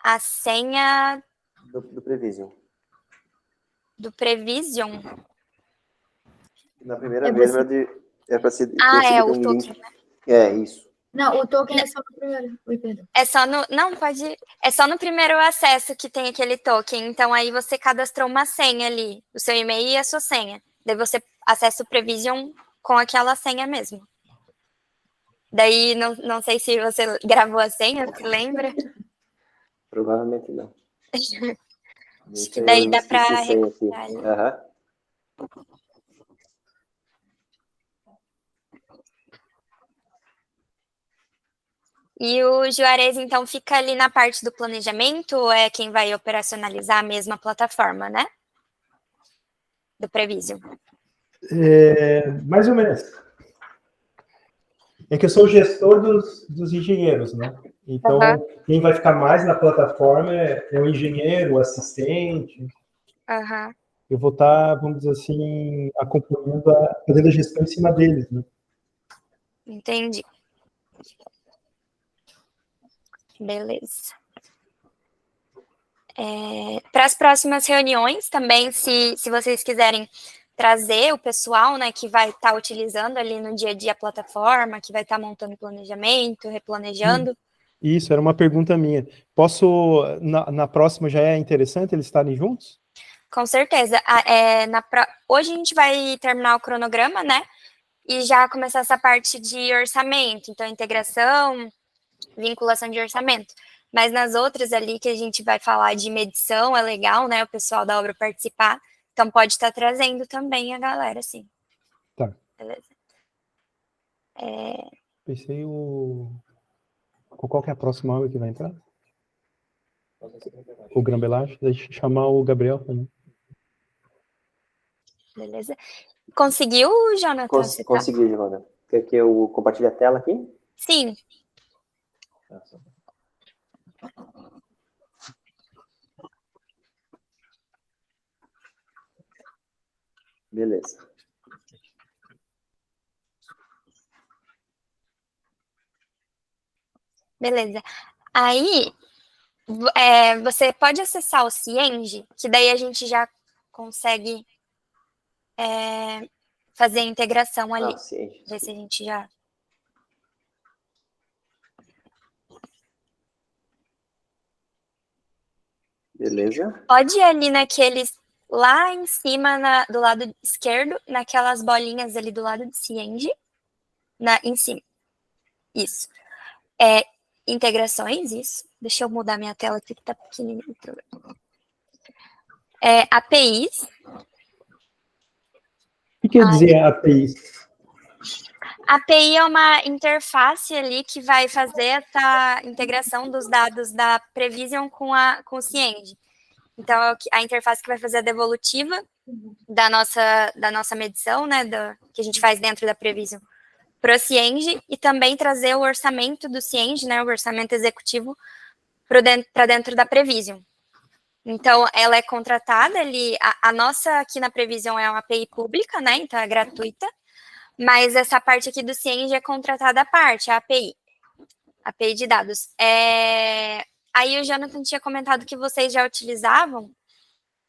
a senha do Prevision. Do Prevision? Na primeira vez é para ser... é o um token, link. Né? Isso. Não, o token é só no primeiro. Oi, Pedro. É só no... Não, pode... É só no primeiro acesso que tem aquele token. Então, aí você cadastrou uma senha ali. O seu e-mail e a sua senha. Daí você acessa o Prevision com aquela senha mesmo. Daí, não sei se você gravou a senha, se lembra? Provavelmente não. Acho que daí dá para recuperar. Aham. E o Juarez, então, fica ali na parte do planejamento, ou é quem vai operacionalizar a mesma plataforma, né? Do Prevision. Mais ou menos. É que eu sou o gestor dos engenheiros, né? Então, quem vai ficar mais na plataforma é o engenheiro, o assistente. Eu vou estar, vamos dizer assim, acompanhando, fazendo a gestão em cima deles, né? Entendi. Beleza. Para as próximas reuniões também, se vocês quiserem trazer o pessoal, né, que vai estar utilizando ali no dia a dia a plataforma, que vai estar montando planejamento, replanejando. Isso, era uma pergunta minha. Posso, na próxima já é interessante eles estarem juntos? Com certeza. Hoje a gente vai terminar o cronograma, né, e já começar essa parte de orçamento, então integração, vinculação de orçamento. Mas nas outras ali que a gente vai falar de medição, é legal, né, o pessoal da obra participar. Então pode estar trazendo também a galera, sim. Tá. Beleza. Pensei qual que é a próxima obra que vai entrar? O Grambelage, deixa eu chamar o Gabriel também. Beleza. Conseguiu, Jonathan? Consegui, Giovana. Quer que eu compartilhe a tela aqui? Sim. Beleza. Beleza. Aí, você pode acessar o Cienge, que daí a gente já consegue fazer a integração ali. Ver se a gente já... Beleza. Pode ir ali naqueles... Lá em cima, do lado esquerdo, naquelas bolinhas ali do lado de Cienge. Em cima. Isso. Integrações, isso. Deixa eu mudar minha tela aqui, que tá pequenininho o programa. APIs. O que quer dizer APIs? API é uma interface ali que vai fazer essa integração dos dados da Prevision com o Cienge. Então, a interface que vai fazer a devolutiva da nossa medição, né, que a gente faz dentro da Prevision, para o Cienge, e também trazer o orçamento do Cienge, né, o orçamento executivo, para dentro da Prevision. Então, ela é contratada ali, a nossa aqui na Prevision é uma API pública, né, então é gratuita, mas essa parte aqui do Cienge é contratada à parte, a API de dados. Aí o Jonathan tinha comentado que vocês já utilizavam,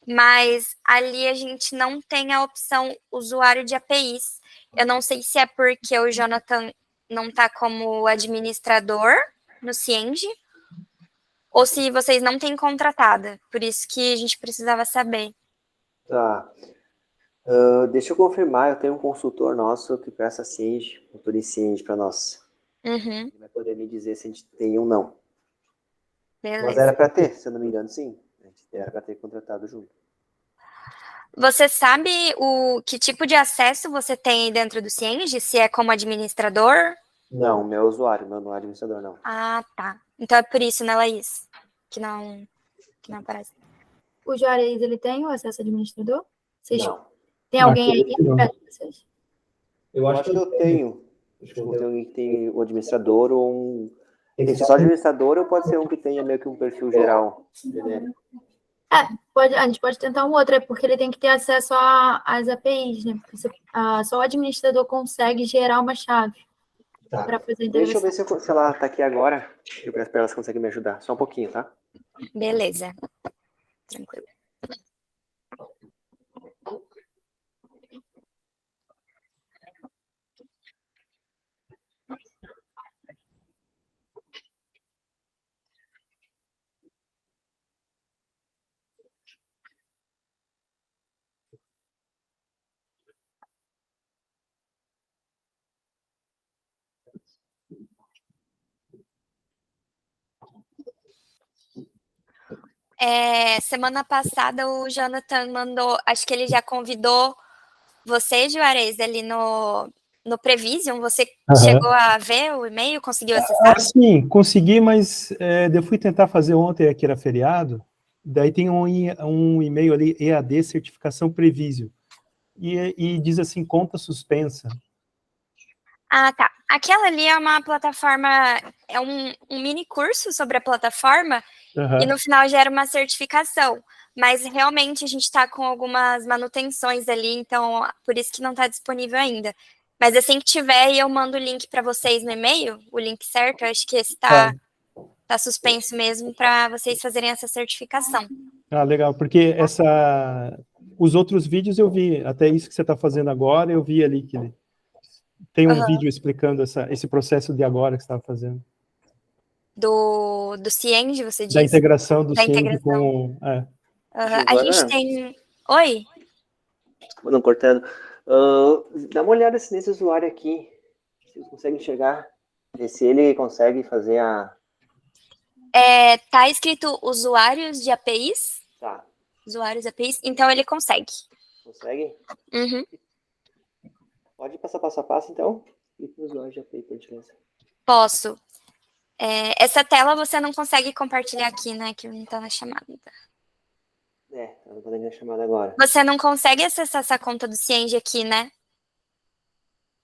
mas ali a gente não tem a opção usuário de APIs. Eu não sei se é porque o Jonathan não está como administrador no Cienge, ou se vocês não têm contratada. Por isso que a gente precisava saber. Tá. Deixa eu confirmar, eu tenho um consultor nosso que presta Cienge, consultoria Cienge para nós. Ele vai poder me dizer se a gente tem ou não. Beleza. Mas era para ter, se eu não me engano, sim. Era para ter contratado junto. Você sabe que tipo de acesso você tem dentro do Cienge? Se é como administrador? Não, meu usuário, meu não é administrador, não. Ah, tá. Então é por isso, né, Laís? Que não aparece. O Juarez, ele tem o acesso administrador? Não. Tem alguém aí perto de vocês? Eu acho que eu tenho. Acho que eu tenho alguém que tem o administrador ou um... Tem que ser só administrador ou pode ser um que tenha meio que um perfil geral? Né? A gente pode tentar um outro, porque ele tem que ter acesso às APIs, né? Porque só o administrador consegue gerar uma chave. para fazer a Deixa eu integração. ver se ela tá aqui agora. Eu peço para elas conseguem me ajudar. Só um pouquinho, tá? Beleza. Tranquilo. Semana passada o Jonathan mandou, acho que ele já convidou você, Juarez, ali no Prevision. Você chegou a ver o e-mail, conseguiu acessar? Sim, consegui, mas eu fui tentar fazer ontem, que era feriado, daí tem um e-mail ali, EAD Certificação Previsio, e diz assim, conta suspensa. Ah, tá. Aquela ali é uma plataforma, é um mini curso sobre a plataforma, e no final gera uma certificação. Mas realmente a gente está com algumas manutenções ali, então por isso que não está disponível ainda. Mas assim que tiver, eu mando o link para vocês no e-mail, o link certo. Eu acho que esse tá suspenso mesmo para vocês fazerem essa certificação. Ah, legal, porque os outros vídeos eu vi, até isso que você está fazendo agora, eu vi ali que tem um vídeo explicando esse processo de agora que você estava fazendo. Do Cienge, você disse? Da integração do Cienge com... A gente tem... Oi? Não, cortando. Dá uma olhada nesse usuário aqui. Se você consegue enxergar. Ver se ele consegue fazer a... Tá escrito usuários de APIs? Tá. Usuários de APIs. Então ele consegue. Consegue? Uhum. Pode passar passo a passo, então? Clique no usuário de API, por gentileza. Posso. Essa tela você não consegue compartilhar aqui, né? Que não tá na chamada. Eu não tô na chamada agora. Você não consegue acessar essa conta do Cienge aqui, né?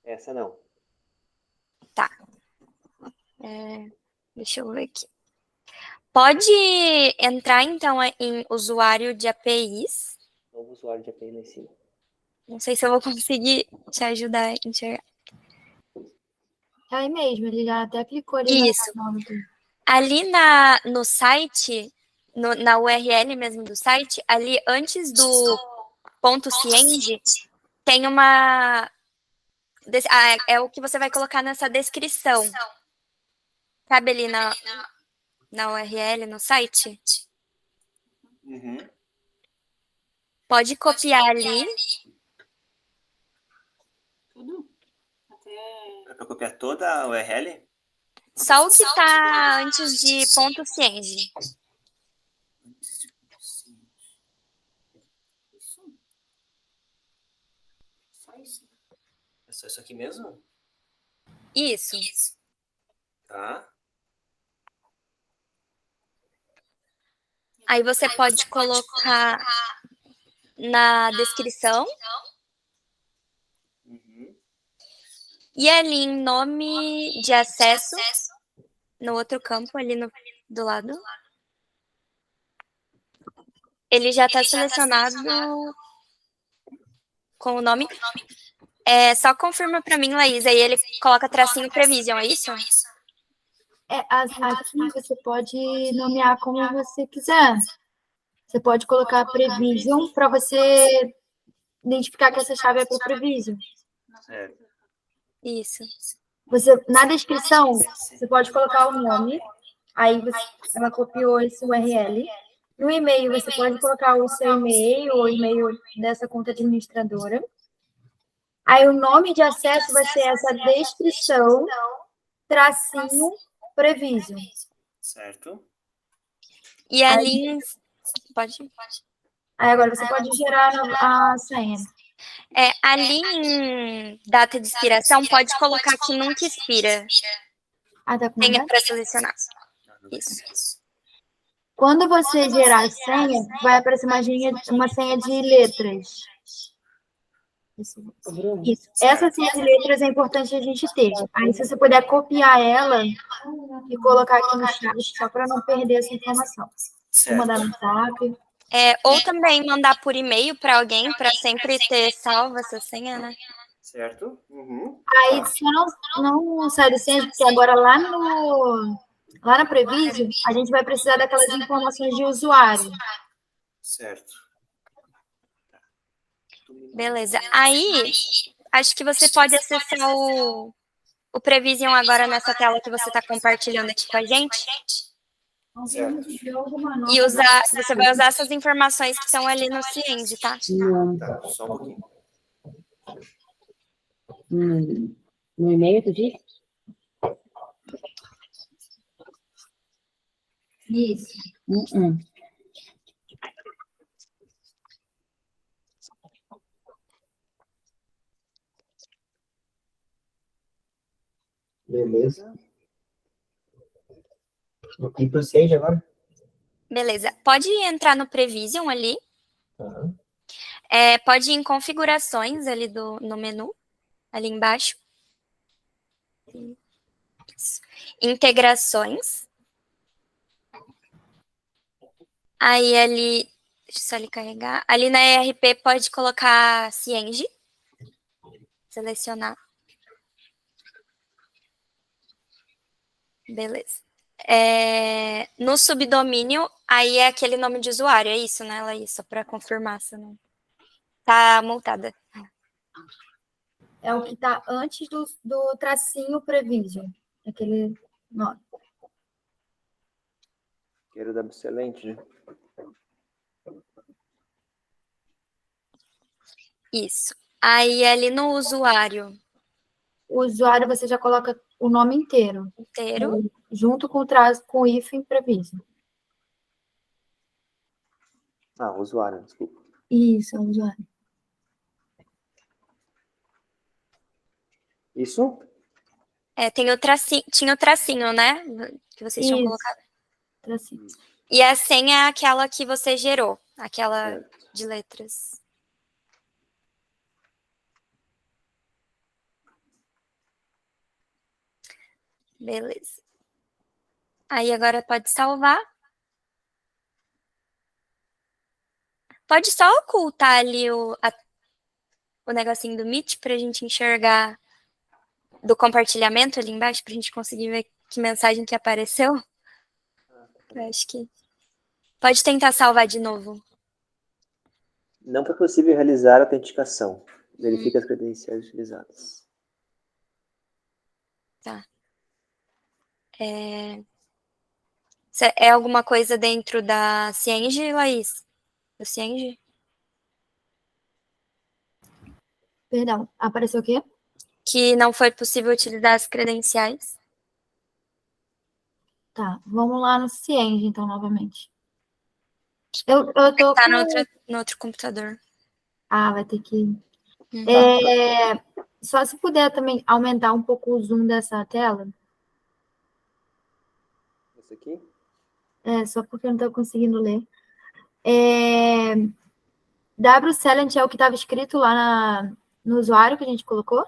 Essa não. Tá. Deixa eu ver aqui. Pode entrar, então, em usuário de APIs. Novo usuário de API lá em cima. Não sei se eu vou conseguir te ajudar a enxergar. É aí mesmo, ele já até clicou ali. Isso. Ali no site, na URL mesmo do site, ali antes do .cienge, tem uma... é o que você vai colocar nessa descrição. Sabe ali na URL, no site? Uhum. Pode copiar ali. Tudo? É para copiar toda a URL? Só o que está antes de .cienge. É só isso aqui mesmo? Isso. Tá. Aí você pode colocar na descrição. Uhum. E ali em nome de acesso, no outro campo, ali do lado, ele já está selecionado com o nome. Só confirma para mim, Laís, aí ele coloca tracinho Prevision, é isso? Aqui você pode nomear como você quiser. Você pode colocar Prevision para você identificar que essa chave é para Prevision. Certo. Isso. Na descrição, você pode colocar o nome, aí ela copiou esse URL. No e-mail, você pode colocar o seu e-mail ou e-mail dessa conta administradora. Aí o nome de acesso vai ser essa descrição, tracinho, Prevision. Certo. E ali... Pode? Aí agora você pode gerar a senha. Ali em data de expiração, pode colocar que nunca expira. Tá com Tem para selecionar. Isso. Quando você gerar a senha, vai aparecer uma senha de letras. Isso. Essa senha de letras é importante a gente ter. Aí, se você puder copiar ela e colocar aqui no chat, só para não perder essa informação. Vou mandar no WhatsApp. Ou também mandar por e-mail para alguém, para sempre ter salvo essa senha, né? Certo. Uhum. Aí só não sai do Cienge, porque agora lá na Previsio, a gente vai precisar daquelas informações de usuário. Certo. Beleza. Aí, acho que você pode acessar o Prevision agora nessa tela que você está compartilhando aqui com a gente. Certo. E você vai usar essas informações que estão ali no Cienge, tá? Tá, só um pouquinho. No e-mail, tu disse? Isso. Beleza. E pro Sage agora? Beleza. Pode entrar no Prevision ali. Uhum. Pode ir em configurações ali no menu, ali embaixo. Integrações. Aí ali, deixa eu só ele carregar. Ali na ERP pode colocar Cienge. Selecionar. Beleza. No subdomínio, aí é aquele nome de usuário, é isso, né, Laís? Só para confirmar se não tá multada. É o que está antes do tracinho Prevision. Aquele nome. Quero dar excelente, né? Isso. Aí ali no usuário. O usuário você já coloca o nome inteiro. Junto com o hífen Prevision. Usuário, desculpa. Isso, é o usuário. Isso? Tinha o tracinho, né? Que vocês tinham colocado. Tracinho. E a senha é aquela que você gerou, aquela de letras. Beleza. Aí agora pode salvar. Pode só ocultar ali o negocinho do Meet para a gente enxergar do compartilhamento ali embaixo, para a gente conseguir ver que mensagem que apareceu. Eu acho que... Pode tentar salvar de novo. Não foi possível realizar a autenticação. Verifique as credenciais utilizadas. Tá. É alguma coisa dentro da Cienge, Laís? Do Cienge? Perdão, apareceu o quê? Que não foi possível utilizar as credenciais. Tá, vamos lá no Cienge, então, novamente. Eu tô Tá no outro computador. vai ter que... Só se puder também aumentar um pouco o zoom dessa tela. Esse aqui? Só porque eu não estou conseguindo ler. W-Silent é o que estava escrito lá no usuário que a gente colocou?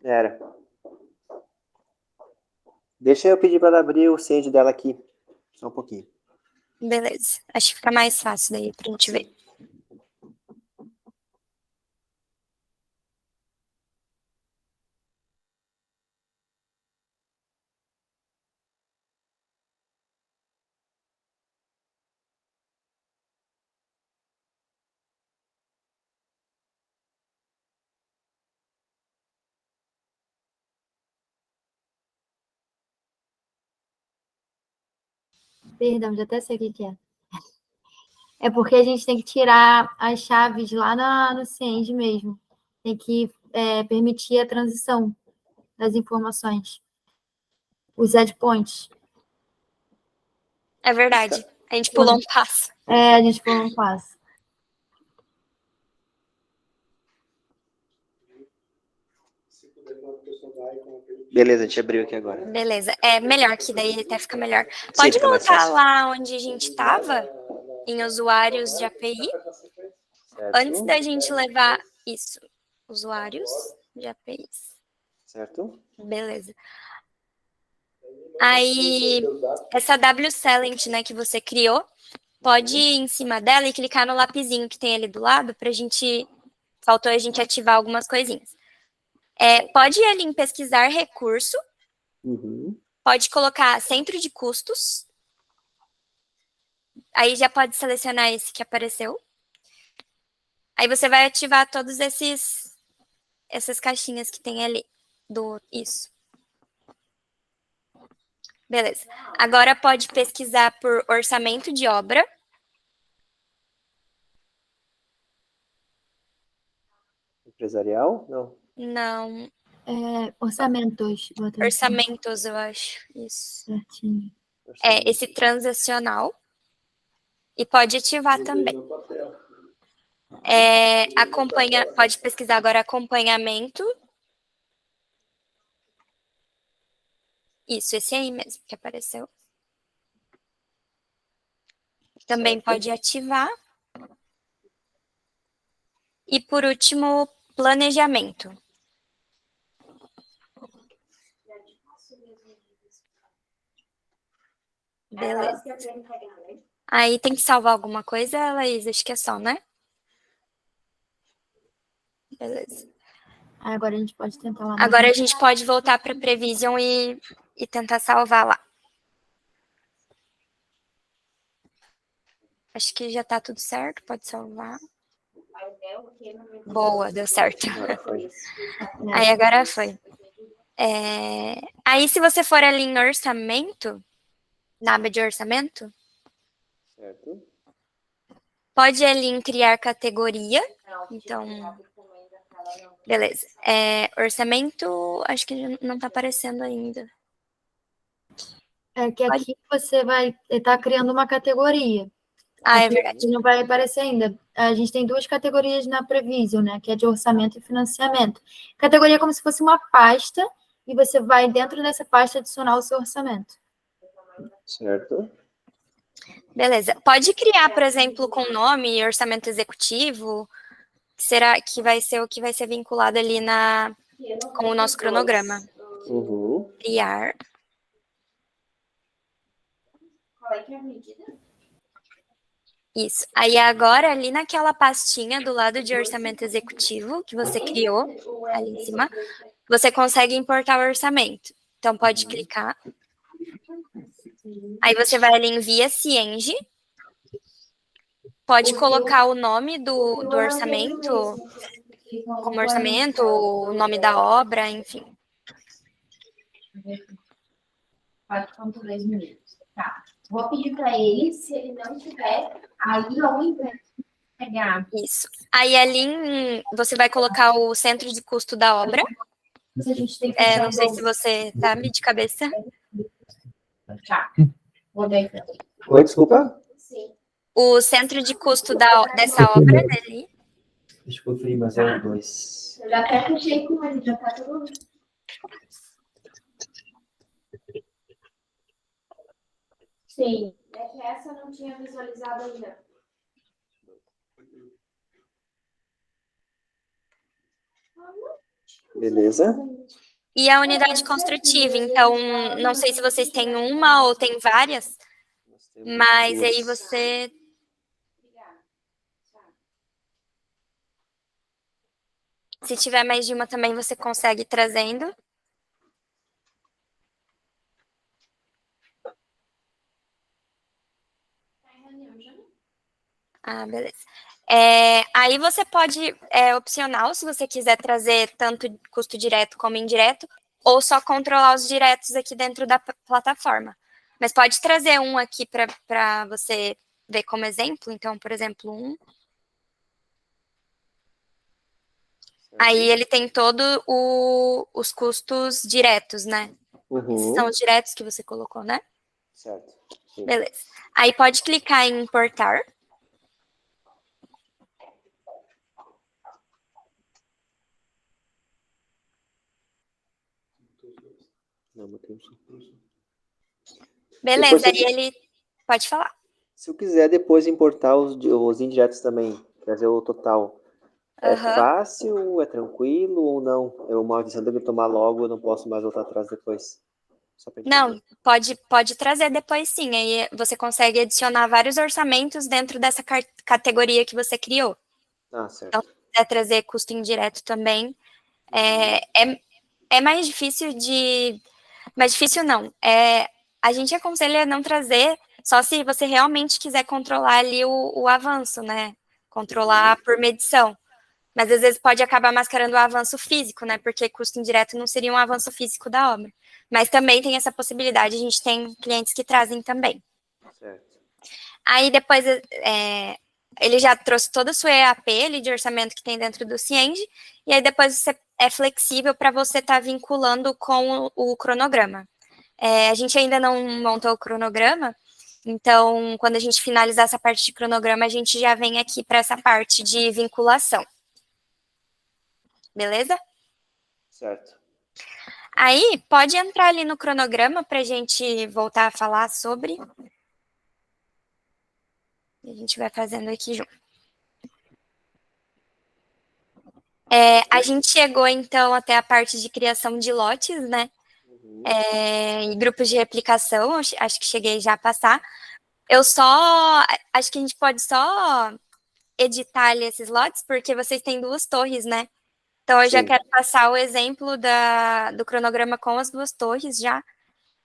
Era. Deixa eu pedir para ela abrir o Sage dela aqui. Só um pouquinho. Beleza. Acho que fica mais fácil daí pra gente ver. Perdão, já até sei o que é. É porque a gente tem que tirar as chaves lá no Cienge mesmo. Tem que permitir a transição das informações. Os endpoints. É verdade. A gente pulou um passo. A gente pulou um passo. Beleza, a gente abriu aqui agora. Beleza. É melhor que daí até fica melhor. Pode voltar lá onde a gente estava, em usuários de API. Certo. Antes da gente levar isso. Usuários de APIs. Certo. Beleza. Aí, essa W-Silent, né, que você criou, pode ir em cima dela e clicar no lapisinho que tem ali do lado pra gente... Faltou a gente ativar algumas coisinhas. Pode ir ali em pesquisar recurso, Uhum. pode colocar centro de custos, aí já pode selecionar esse que apareceu. Aí você vai ativar todos essas caixinhas que tem ali, isso. Beleza. Agora pode pesquisar por orçamento de obra. Empresarial? Não. Não. Orçamentos. Orçamentos, eu acho. Isso. Certinho. Esse transacional. E pode ativar também. Pode pesquisar agora acompanhamento. Isso, esse aí mesmo que apareceu. Também pode ativar. E por último, planejamento. Beleza. Aí tem que salvar alguma coisa, Laís? Acho que é só, né? Beleza. Agora a gente pode tentar lá. Agora a gente pode voltar para Prevision e tentar salvar lá. Acho que já tá tudo certo, pode salvar. Boa, deu certo. Aí agora foi. Aí se você for ali em orçamento, na aba de orçamento, Certo. pode ir ali em criar categoria. Então, beleza. Orçamento, acho que não tá aparecendo ainda. É que aqui você vai estar criando uma categoria. Ah, é verdade. Não vai aparecer ainda. A gente tem 2 categorias na Prevision, né? Que é de orçamento e financiamento. Categoria é como se fosse uma pasta e você vai dentro dessa pasta adicionar o seu orçamento. Certo. Beleza. Pode criar, por exemplo, com nome orçamento executivo, que vai ser o que vai ser vinculado ali com o nosso cronograma. Uhum. Criar. Qual é que é a medida? Isso. Aí agora, ali naquela pastinha do lado de orçamento executivo que você criou, ali em cima, você consegue importar o orçamento. Então, pode clicar. Aí você vai ali em Via Cienge. Pode colocar o nome do orçamento, como orçamento, o nome da obra, enfim. 4,2 minutos. Tá. Vou pedir para ele, se ele não tiver, aí ao invés de pegar. Isso. Aí ali você vai colocar o centro de custo da obra. A gente tem que Não sei se você sabe de cabeça. Tá. Vou dar então. Oi, desculpa? Sim. O centro de custo dessa obra ali. Deixa eu conferir, mas é o 2. Eu já até puxei com ele, já tá tudo. Sim. É que essa eu não tinha visualizado ainda. Beleza. E a unidade construtiva, então, não sei se vocês têm uma ou tem várias, mas aí você... Se tiver mais de uma também, você consegue ir trazendo. Ah, beleza. Aí você pode, opcional, se você quiser trazer tanto custo direto como indireto, ou só controlar os diretos aqui dentro da plataforma. Mas pode trazer um aqui para você ver como exemplo. Então, por exemplo, um. Aí ele tem todos os custos diretos, né? Uhum. Esses são os diretos que você colocou, né? Certo. Sim. Beleza. Aí pode clicar em importar. Não, mas tem Beleza, aí ele pode falar. Se eu quiser depois importar os indiretos também, trazer o total, é fácil, é tranquilo ou não? É uma decisão de eu tomar logo, eu não posso mais voltar atrás depois? Não, pode trazer depois sim. Aí você consegue adicionar vários orçamentos dentro dessa categoria que você criou. Ah, certo. Então, se quiser trazer custo indireto também, É mais difícil de... Mais difícil não. A gente aconselha não trazer só se você realmente quiser controlar ali o avanço, né? Controlar por medição. Mas às vezes pode acabar mascarando o avanço físico, né? Porque custo indireto não seria um avanço físico da obra. Mas também tem essa possibilidade, a gente tem clientes que trazem também. Certo. Aí depois ele já trouxe todo o seu EAP ali, de orçamento que tem dentro do Cienge, e aí depois você é flexível para você estar vinculando com o cronograma. A gente ainda não montou o cronograma, então quando a gente finalizar essa parte de cronograma, a gente já vem aqui para essa parte de vinculação. Beleza? Certo. Aí, pode entrar ali no cronograma para a gente voltar a falar sobre. E a gente vai fazendo aqui junto. A gente chegou, então, até a parte de criação de lotes, né? E grupos de replicação, acho que cheguei já a passar. Acho que a gente pode só editar ali esses lotes, porque vocês têm 2 torres, né? Então, eu já quero passar o exemplo do cronograma com as 2 torres já.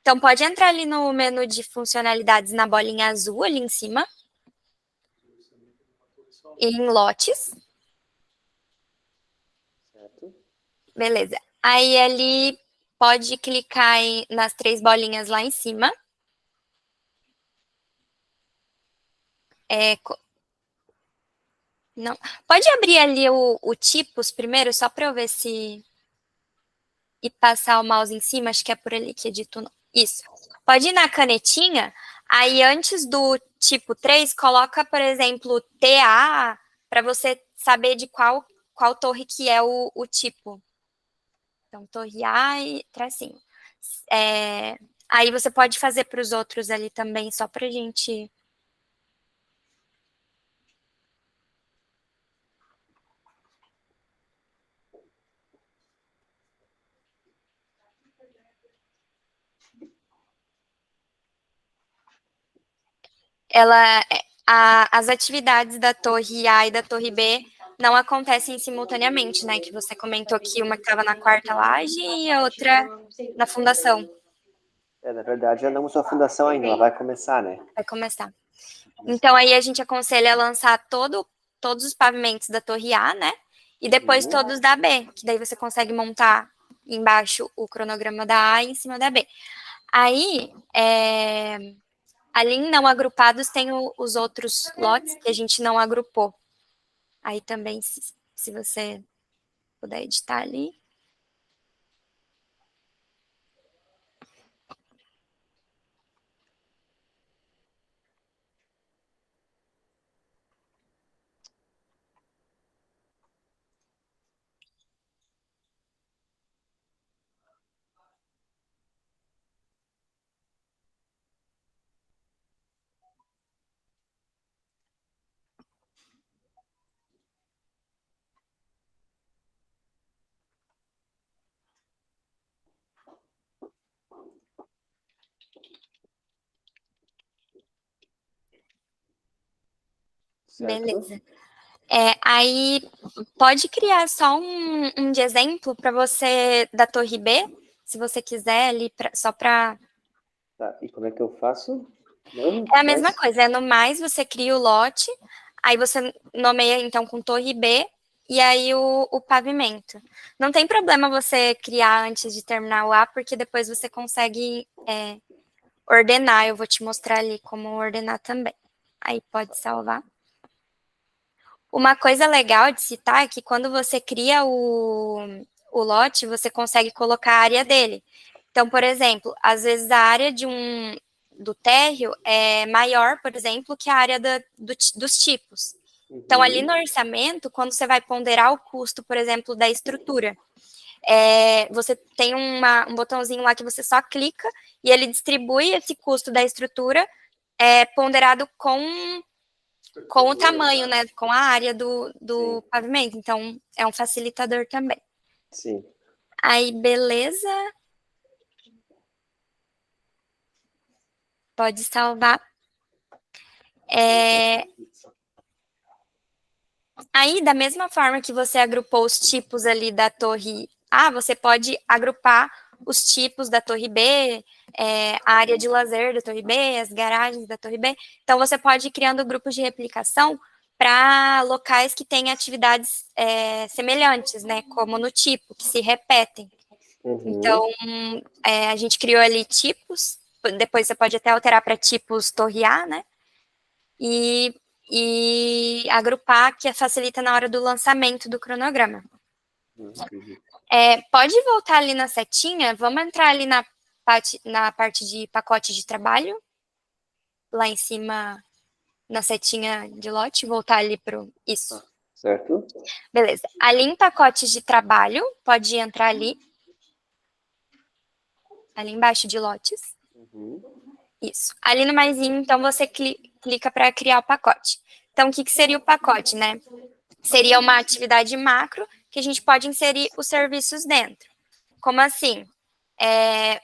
Então, pode entrar ali no menu de funcionalidades na bolinha azul ali em cima. Em lotes. Certo. Beleza. Aí, ali, pode clicar nas 3 bolinhas lá em cima. Não. Pode abrir ali o tipos primeiro, só para eu ver se... E passar o mouse em cima, acho que é por ali que edito. Não. Isso. Pode ir na canetinha, aí antes do tipo 3, coloca, por exemplo, TA, para você saber de qual torre que é o tipo. Então, torre A e tracinho. Aí você pode fazer para os outros ali também, só para a gente... As atividades da torre A e da torre B não acontecem simultaneamente, né? Que você comentou que uma estava na 4ª laje e a outra na fundação. Na verdade, já não começou a fundação ainda, ela vai começar, né? Vai começar. Então, aí a gente aconselha a lançar todos os pavimentos da torre A, né? E depois todos da B, que daí você consegue montar embaixo o cronograma da A e em cima da B. Aí, ali em não agrupados tem os outros lotes que a gente não agrupou. Aí também, se você puder editar ali. Certo. Beleza. Aí pode criar só um de exemplo para você da torre B, se você quiser ali, só para... Tá, e como é que eu faço? Não, É a mesma coisa, no mais você cria o lote, aí você nomeia então com torre B e aí o pavimento. Não tem problema você criar antes de terminar o A, porque depois você consegue ordenar. Eu vou te mostrar ali como ordenar também. Aí pode salvar. Uma coisa legal de citar é que quando você cria o lote, você consegue colocar a área dele. Então, por exemplo, às vezes a área do térreo é maior, por exemplo, que a área dos tipos. Então, ali no orçamento, quando você vai ponderar o custo, por exemplo, da estrutura, você tem um botãozinho lá que você só clica e ele distribui esse custo da estrutura ponderado com o tamanho, né? Com a área do pavimento. Então, é um facilitador também. Sim. Aí, beleza. Pode salvar. Aí, da mesma forma que você agrupou os tipos ali da torre A, você pode agrupar os tipos da torre B, a área de lazer da torre B, as garagens da torre B. Então, você pode ir criando grupos de replicação para locais que têm atividades semelhantes, né? Como no tipo, que se repetem. Então, a gente criou ali tipos, depois você pode até alterar para tipos torre A, né? E agrupar, que facilita na hora do lançamento do cronograma. Pode voltar ali na setinha, vamos entrar ali na parte de pacote de trabalho, lá em cima, na setinha de lote, voltar ali para isso. Certo. Beleza. Ali em pacotes de trabalho, pode entrar ali embaixo de lotes. Isso. Ali no maisinho, então, você clica para criar o pacote. Então, o que seria o pacote, né? Seria uma atividade macro que a gente pode inserir os serviços dentro. Como assim?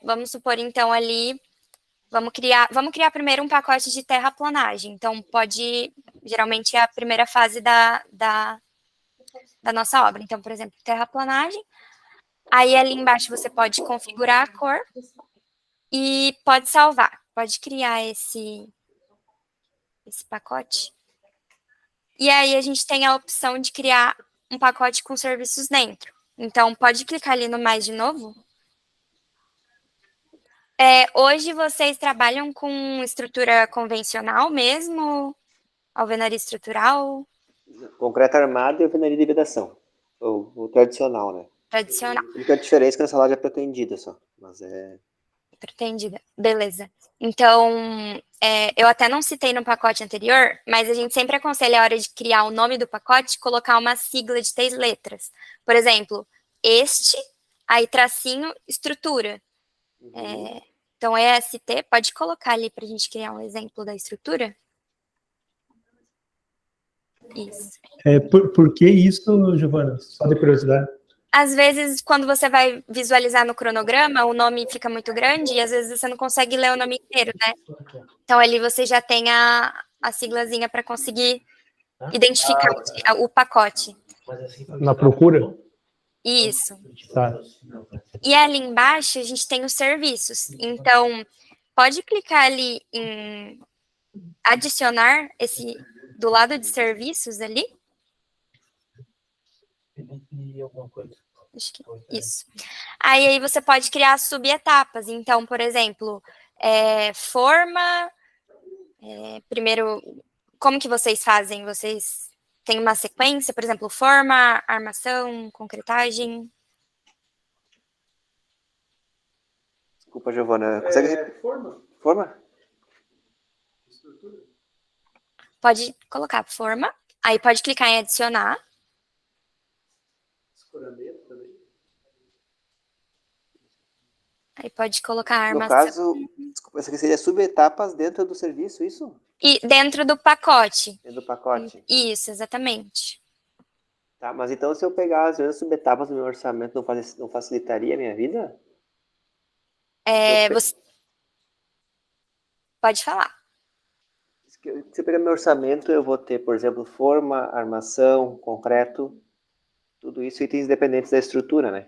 Vamos supor, então, ali, vamos criar primeiro um pacote de terraplanagem. Então, geralmente é a primeira fase da nossa obra. Então, por exemplo, terraplanagem. Aí, ali embaixo, você pode configurar a cor e pode salvar. Pode criar esse pacote. E aí, a gente tem a opção de criar um pacote com serviços dentro. Então, pode clicar ali no mais de novo. Hoje, vocês trabalham com estrutura convencional mesmo? Alvenaria estrutural? Concreto armado e alvenaria de vedação. O tradicional, né? Tradicional. A única diferença é que nessa loja é pretendida só. Mas Pretendida. Beleza. Então, eu até não citei no pacote anterior, mas a gente sempre aconselha a hora de criar o nome do pacote, colocar uma sigla de 3 letras. Por exemplo, aí tracinho, estrutura. Então, EST, pode colocar ali para a gente criar um exemplo da estrutura? Isso. Por que isso, Giovana? Só de curiosidade. Às vezes, quando você vai visualizar no cronograma, o nome fica muito grande e às vezes você não consegue ler o nome inteiro, né? Então, ali você já tem a siglazinha para conseguir identificar o pacote. Na procura? Isso. Tá. E ali embaixo, a gente tem os serviços. Então, pode clicar ali em adicionar do lado de serviços ali. Acho que isso. Aí você pode criar subetapas. Então, por exemplo, forma. Primeiro, como que vocês fazem? Vocês têm uma sequência, por exemplo, forma, armação, concretagem? Desculpa, Giovana. Consegue... Forma? Pode colocar forma. Aí pode clicar em adicionar. Aí pode colocar a armação. No caso, desculpa, essa aqui seria subetapas dentro do serviço, isso? E dentro do pacote. Dentro do pacote. Isso, exatamente. Tá, mas então se eu pegar as mesmas subetapas do meu orçamento, não facilitaria a minha vida? Você pode falar. Se eu pegar meu orçamento, eu vou ter, por exemplo, forma, armação, concreto, tudo isso itens independentes da estrutura, né?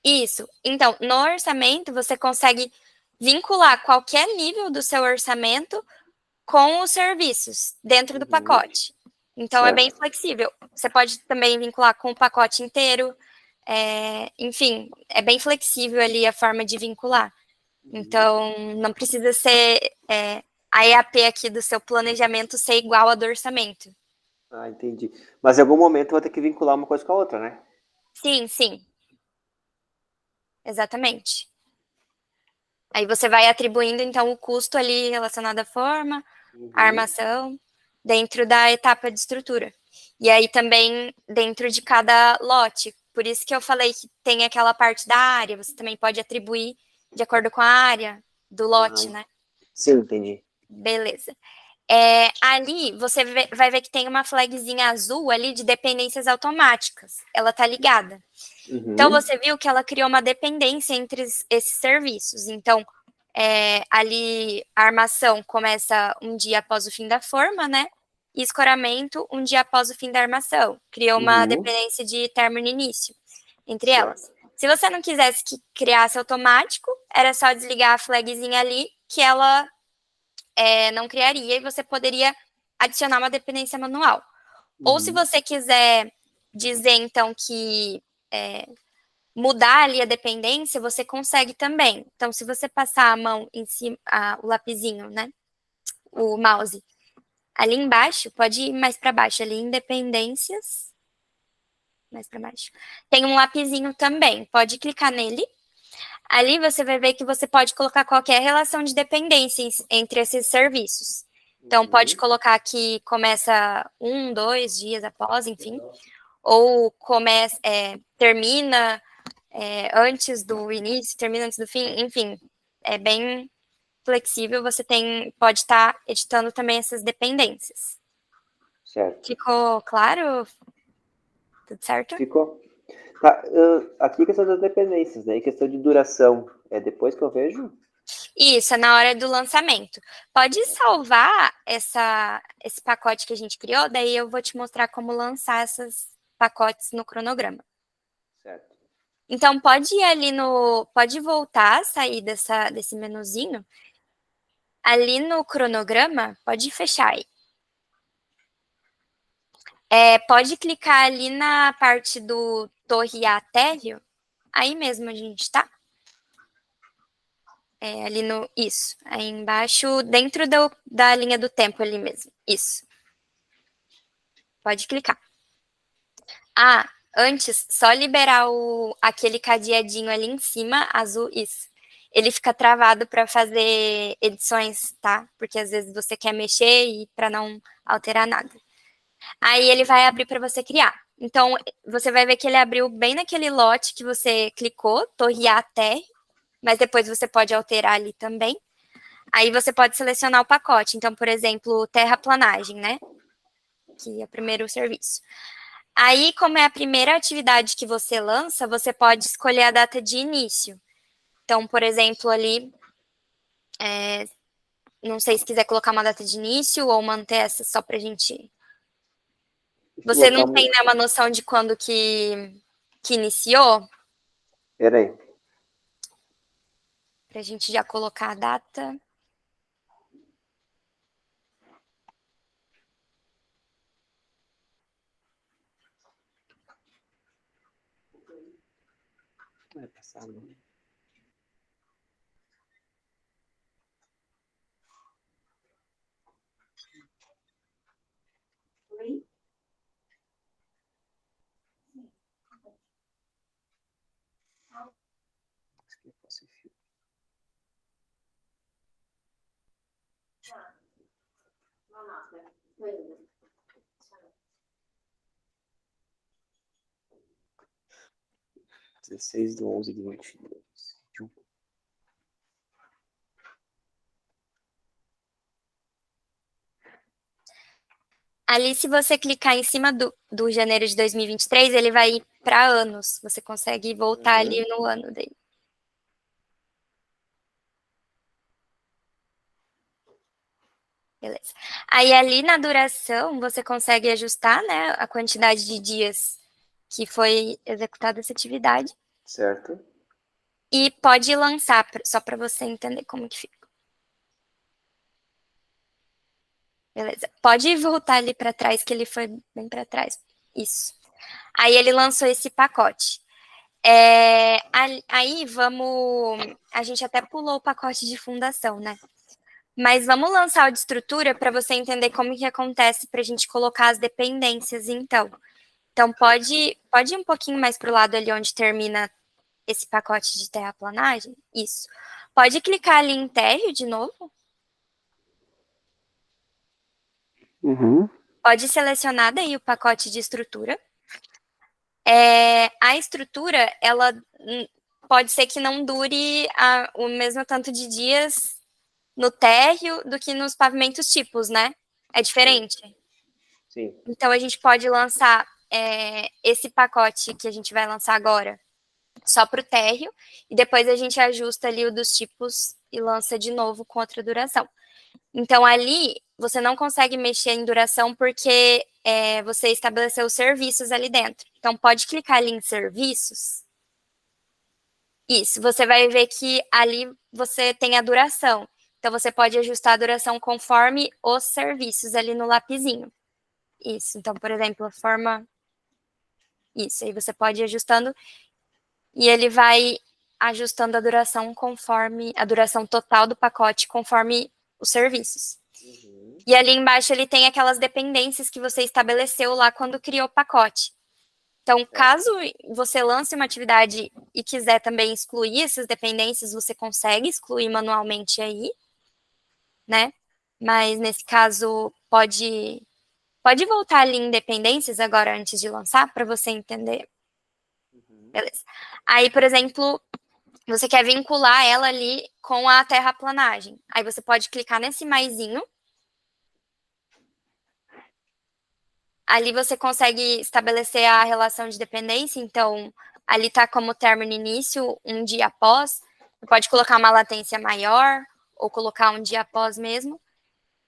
Isso. Então, no orçamento, você consegue vincular qualquer nível do seu orçamento com os serviços dentro do pacote. Então, é bem flexível. Você pode também vincular com o pacote inteiro. Enfim, é bem flexível ali a forma de vincular. Então, não precisa ser a EAP aqui do seu planejamento ser igual a do orçamento. Ah, entendi. Mas em algum momento eu vou ter que vincular uma coisa com a outra, né? Sim, sim. Exatamente. Aí você vai atribuindo, então, o custo ali relacionado à forma, à armação, dentro da etapa de estrutura. E aí também dentro de cada lote. Por isso que eu falei que tem aquela parte da área, você também pode atribuir de acordo com a área do lote, né? Sim, entendi. Beleza. Ali você vai ver que tem uma flagzinha azul ali de dependências automáticas. Ela tá ligada. Então, você viu que ela criou uma dependência entre esses serviços. Então, ali a armação começa um dia após o fim da forma, né? e escoramento um dia após o fim da armação. Criou uma dependência de término e início entre elas. Se você não quisesse que criasse automático, era só desligar a flagzinha ali, que ela não criaria, e você poderia adicionar uma dependência manual. Ou se você quiser dizer, então, que mudar ali a dependência, você consegue também. Então, se você passar a mão em cima, o lapisinho, né? O mouse, ali embaixo, pode ir mais para baixo, ali em dependências, mais para baixo. Tem um lapisinho também, pode clicar nele. Ali você vai ver que você pode colocar qualquer relação de dependência entre esses serviços. Então, pode colocar que começa 1, 2 dias após, enfim. Ou termina antes do início, termina antes do fim, enfim. É bem flexível, você pode estar editando também essas dependências. Certo. Ficou claro? Tudo certo? Ficou. Tá, aqui questão das dependências, né? E questão de duração. É depois que eu vejo? Isso, é na hora do lançamento. Pode salvar esse pacote que a gente criou, daí eu vou te mostrar como lançar esses pacotes no cronograma. Certo. Então, pode ir ali pode voltar, sair desse menuzinho. Ali no cronograma, pode fechar aí. Pode clicar ali na parte do torre A térreo. Aí mesmo a gente tá. Ali isso. Aí embaixo, dentro da linha do tempo ali mesmo. Isso. Pode clicar. Antes, só liberar aquele cadeadinho ali em cima, azul, isso. Ele fica travado para fazer edições, tá? Porque às vezes você quer mexer e para não alterar nada. Aí ele vai abrir para você criar. Então, você vai ver que ele abriu bem naquele lote que você clicou, torre A térreo, mas depois você pode alterar ali também. Aí você pode selecionar o pacote. Então, por exemplo, terraplanagem, né? Que é o primeiro serviço. Aí, como é a primeira atividade que você lança, você pode escolher a data de início. Então, por exemplo, ali, não sei se quiser colocar uma data de início ou manter essa só pra gente... Você não tem, né, uma noção de quando que iniciou? Peraí. Pra gente já colocar a data. Vai passar, não. Não, 16/11/22. Ali, se você clicar em cima do janeiro de 2023, ele vai ir para anos. Você consegue voltar ali no ano dele. Beleza. Aí, ali na duração, você consegue ajustar, né, a quantidade de dias que foi executada essa atividade. Certo. E pode lançar, só para você entender como que fica. Beleza. Pode voltar ali para trás, que ele foi bem para trás. Isso. Aí ele lançou esse pacote. Aí a gente até pulou o pacote de fundação, né? Mas vamos lançar o de estrutura para você entender como que acontece para a gente colocar as dependências, então. Então, pode ir um pouquinho mais para o lado ali onde termina esse pacote de terraplanagem. Isso. Pode clicar ali em térreo de novo. Pode selecionar daí o pacote de estrutura. A estrutura, ela pode ser que não dure o mesmo tanto de dias no térreo do que nos pavimentos tipos, né? É diferente. Sim. Então, a gente pode lançar esse pacote que a gente vai lançar agora só para o térreo, e depois a gente ajusta ali o dos tipos e lança de novo com outra duração. Então, ali, você não consegue mexer em duração porque você estabeleceu os serviços ali dentro. Então, pode clicar ali em serviços. Isso, você vai ver que ali você tem a duração. Então, você pode ajustar a duração conforme os serviços ali no lapisinho. Isso, então, por exemplo, a forma... Isso, aí você pode ir ajustando e ele vai ajustando a duração conforme... A duração total do pacote conforme os serviços. E ali embaixo ele tem aquelas dependências que você estabeleceu lá quando criou o pacote. Então, caso você lance uma atividade e quiser também excluir essas dependências, você consegue excluir manualmente aí, né? Mas nesse caso, pode voltar ali em dependências agora antes de lançar, para você entender. Beleza. Aí, por exemplo, você quer vincular ela ali com a terraplanagem. Aí você pode clicar nesse maisinho. Ali você consegue estabelecer a relação de dependência, então ali está como término início, um dia após. Você pode colocar uma latência maior, ou colocar um dia após mesmo.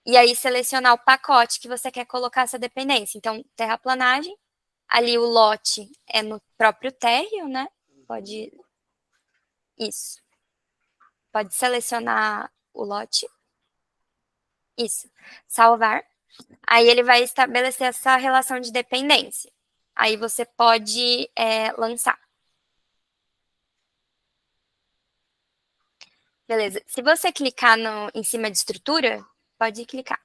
E aí selecionar o pacote que você quer colocar essa dependência. Então, terraplanagem, ali o lote é no próprio térreo, né? Pode... Isso. Pode selecionar o lote. Isso. Salvar. Aí ele vai estabelecer essa relação de dependência. Aí você pode lançar. Beleza. Se você clicar em cima de estrutura, pode clicar.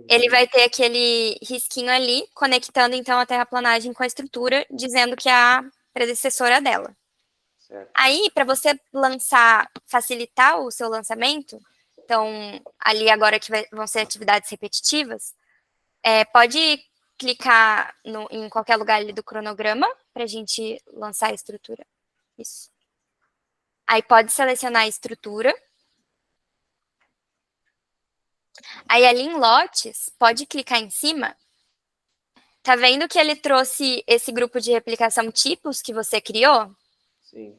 Ele vai ter aquele risquinho ali, conectando então a terraplanagem com a estrutura, dizendo que é a predecessora dela. Certo. Aí, para você lançar, facilitar o seu lançamento, então, ali agora que vão ser atividades repetitivas, pode clicar em qualquer lugar ali do cronograma para a gente lançar a estrutura. Isso. Aí pode selecionar a estrutura. Aí ali em lotes, pode clicar em cima. Tá vendo que ele trouxe esse grupo de replicação tipos que você criou? Sim.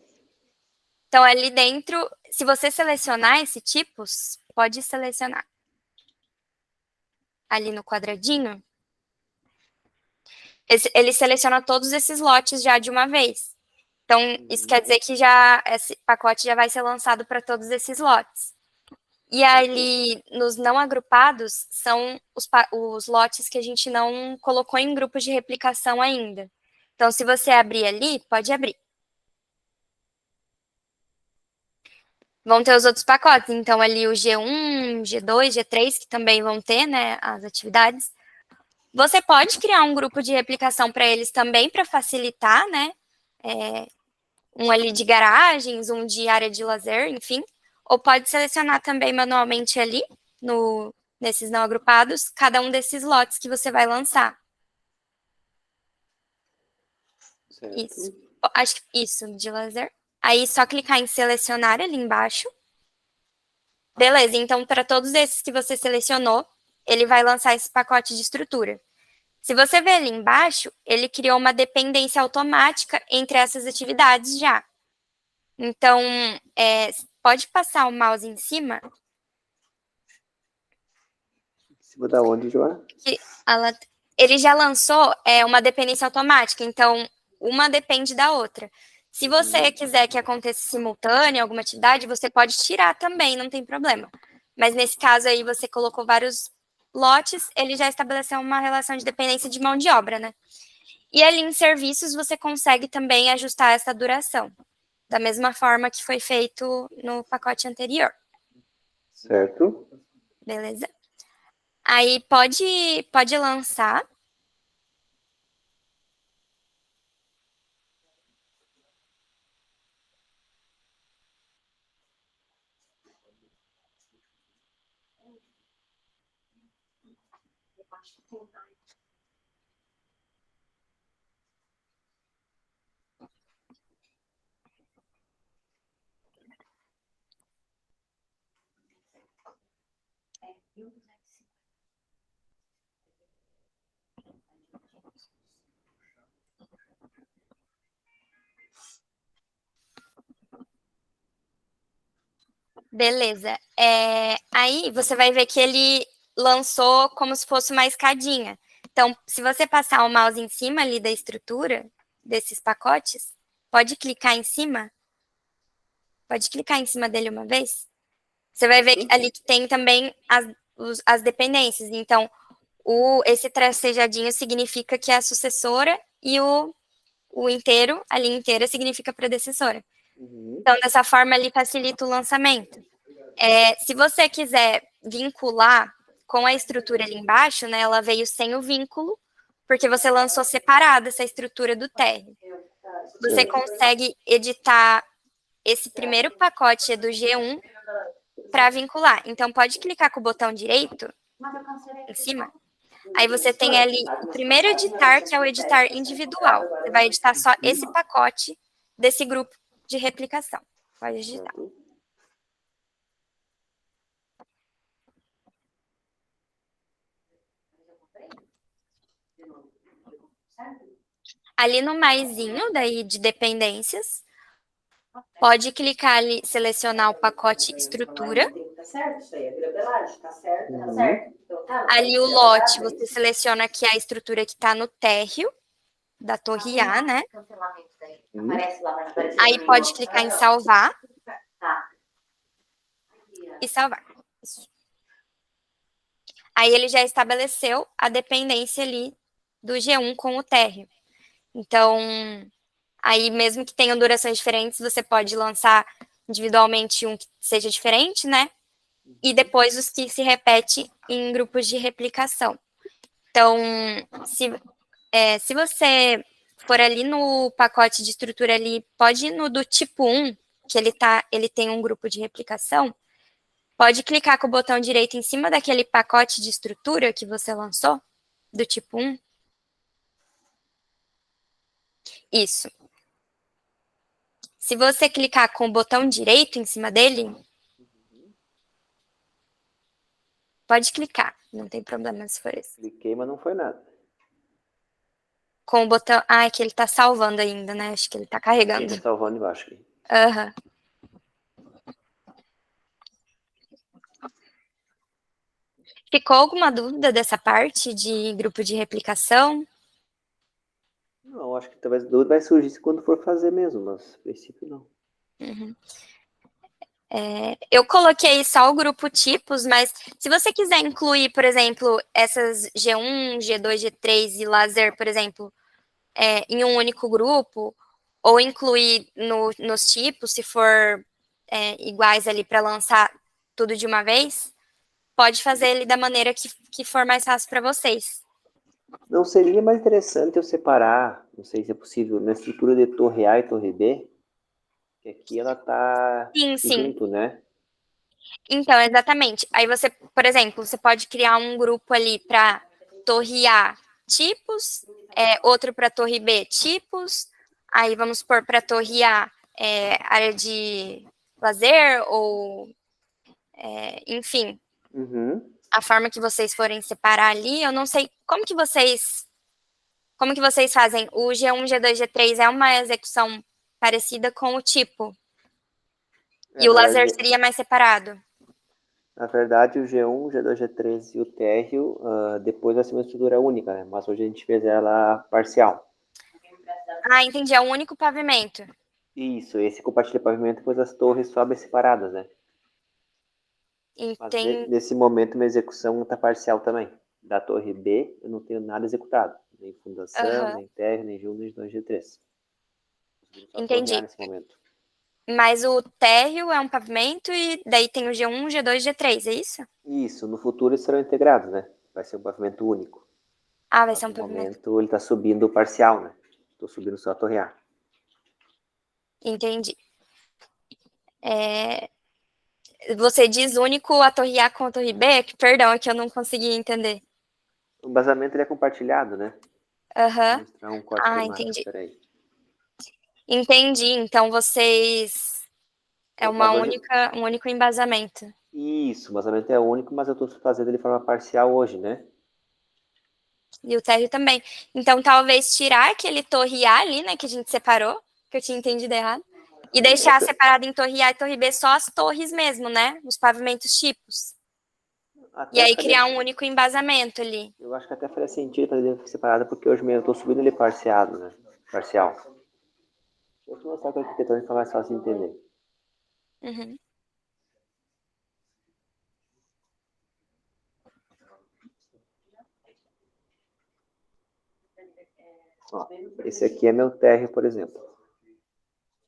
Então, ali dentro, se você selecionar esse tipos, pode selecionar. Ali no quadradinho. Ele seleciona todos esses lotes já de uma vez. Então, isso quer dizer que esse pacote já vai ser lançado para todos esses lotes. E ali, nos não agrupados, são os lotes que a gente não colocou em grupos de replicação ainda. Então, se você abrir ali, pode abrir. Vão ter os outros pacotes. Então, ali o G1, G2, G3, que também vão ter, né, as atividades. Você pode criar um grupo de replicação para eles também, para facilitar, né? Um ali de garagens, um de área de lazer, enfim. Ou pode selecionar também manualmente ali, nesses não agrupados, cada um desses lotes que você vai lançar. Certo. Isso. Acho que isso, de lazer. Aí, só clicar em selecionar ali embaixo. Beleza, então, para todos esses que você selecionou, ele vai lançar esse pacote de estrutura. Se você ver ali embaixo, ele criou uma dependência automática entre essas atividades já. Então, pode passar o mouse em cima. Em cima da onde, Joana? Ele já lançou uma dependência automática, então uma depende da outra. Se você quiser que aconteça simultâneo alguma atividade, você pode tirar também, não tem problema. Mas nesse caso aí, você colocou vários lotes, ele já estabeleceu uma relação de dependência de mão de obra, né? E ali em serviços, você consegue também ajustar essa duração, da mesma forma que foi feito no pacote anterior. Certo. Beleza? Aí pode lançar. Beleza. Aí você vai ver que ele lançou como se fosse uma escadinha. Então, se você passar o mouse em cima ali da estrutura desses pacotes, pode clicar em cima. Pode clicar em cima dele uma vez. Você vai ver ali que tem também as dependências. Então, esse tracejadinho significa que é a sucessora e o inteiro, a linha inteira, significa predecessora. Então, dessa forma, ali facilita o lançamento. Se você quiser vincular com a estrutura ali embaixo, né, ela veio sem o vínculo, porque você lançou separada essa estrutura do térreo. Você consegue editar esse primeiro pacote do G1 para vincular. Então, pode clicar com o botão direito em cima. Aí você tem ali o primeiro editar, que é o editar individual. Você vai editar só esse pacote desse grupo de replicação. Pode editar. Ali no maisinho daí de dependências, pode clicar ali, selecionar o pacote estrutura. Ali o lote, você seleciona que é a estrutura que está no térreo da torre A, né? Aí pode clicar em salvar. E salvar. Isso. Aí ele já estabeleceu a dependência ali do G1 com o térreo. Então, aí mesmo que tenham durações diferentes, você pode lançar individualmente um que seja diferente, né? E depois os que se repetem em grupos de replicação. Então, se você for ali no pacote de estrutura ali, pode ir no do tipo 1, que ele tem um grupo de replicação, pode clicar com o botão direito em cima daquele pacote de estrutura que você lançou, do tipo 1. Isso. Se você clicar com o botão direito em cima dele, pode clicar, não tem problema se for esse. Cliquei, mas não foi nada. Com o botão... é que ele tá salvando ainda, né? Acho que ele tá carregando. Ele tá salvando embaixo aqui. Aham. Ficou alguma dúvida dessa parte de grupo de replicação? Não, acho que talvez dúvida vai surgir quando for fazer mesmo, mas a princípio não. Uhum. Eu coloquei só o grupo tipos, mas se você quiser incluir, por exemplo, essas G1, G2, G3 e laser, por exemplo, em um único grupo, ou incluir nos tipos, se for iguais ali para lançar tudo de uma vez, pode fazer ele da maneira que for mais fácil para vocês. Não seria mais interessante eu separar, não sei se é possível, na estrutura de torre A e torre B? Que aqui ela tá junto, né? Então, exatamente. Aí você, por exemplo, você pode criar um grupo ali para torre A, tipos, outro para torre B, tipos. Aí vamos pôr para torre A, área de lazer ou, enfim, a forma que vocês forem separar ali. Eu não sei como que vocês fazem. O G1, G2, G3 é uma execução parecida com o tipo. E o laser seria mais separado. Na verdade, o G1, G2, G3 e o térreo, depois vai ser uma estrutura única, né? Mas hoje a gente fez ela parcial. Ah, entendi. É um único pavimento. Isso, esse compartilha pavimento, depois as torres sobem separadas, né? Entendi. Mas nesse momento, minha execução está parcial também. Da torre B, eu não tenho nada executado. Nem fundação, nem térreo, nem G1, nem G2, G3. Entendi. Nesse momento. Mas o térreo é um pavimento e daí tem o G1, G2, G3, é isso? Isso, no futuro eles serão integrados, né? Vai ser um pavimento único. Ah, vai ser um pavimento. No momento ele está subindo parcial, né? Estou subindo só a torre A. Entendi. Você diz único a torre A com a torre B? Perdão, é que eu não consegui entender. O embasamento ele é compartilhado, né? Aham. Vou mostrar um corte entendi. Peraí. Entendi. Então vocês... É um único embasamento. Isso, o embasamento é único, mas eu estou fazendo ele de forma parcial hoje, né? E o térreo também. Então talvez tirar aquele torre A ali, né, que a gente separou, que eu tinha entendido errado, E deixar separado em torre A e torre B só as torres mesmo, né? Os pavimentos tipos. Até E aí criar um único embasamento ali. Eu acho que até faria sentido fazer separado, porque hoje mesmo eu estou subindo ele parciado, né? Parcial. Deixa eu mostrar com a arquitetura fica mais fácil de entender. Uhum. Ó, esse aqui é meu térreo, por exemplo.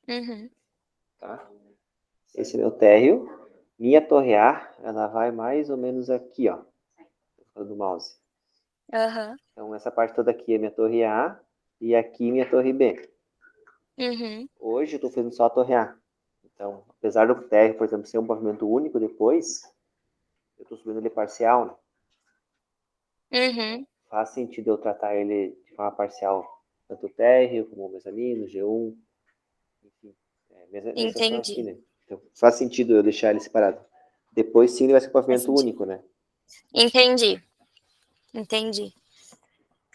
Uhum. Tá? Esse é meu térreo. Minha torre A, ela vai mais ou menos aqui, ó. Do mouse. Uhum. Então, essa parte toda aqui é minha torre A e aqui minha torre B. Uhum. Hoje eu estou fazendo só a torre A. Então, apesar do térreo, por exemplo, ser um pavimento único depois, eu estou subindo ele parcial, né? Uhum. Faz sentido eu tratar ele de forma parcial, tanto o térreo como o mezanino, G1, enfim. Mezanino aqui, né? Então, faz sentido eu deixar ele separado. Depois sim ele vai ser um pavimento único, né? Entendi.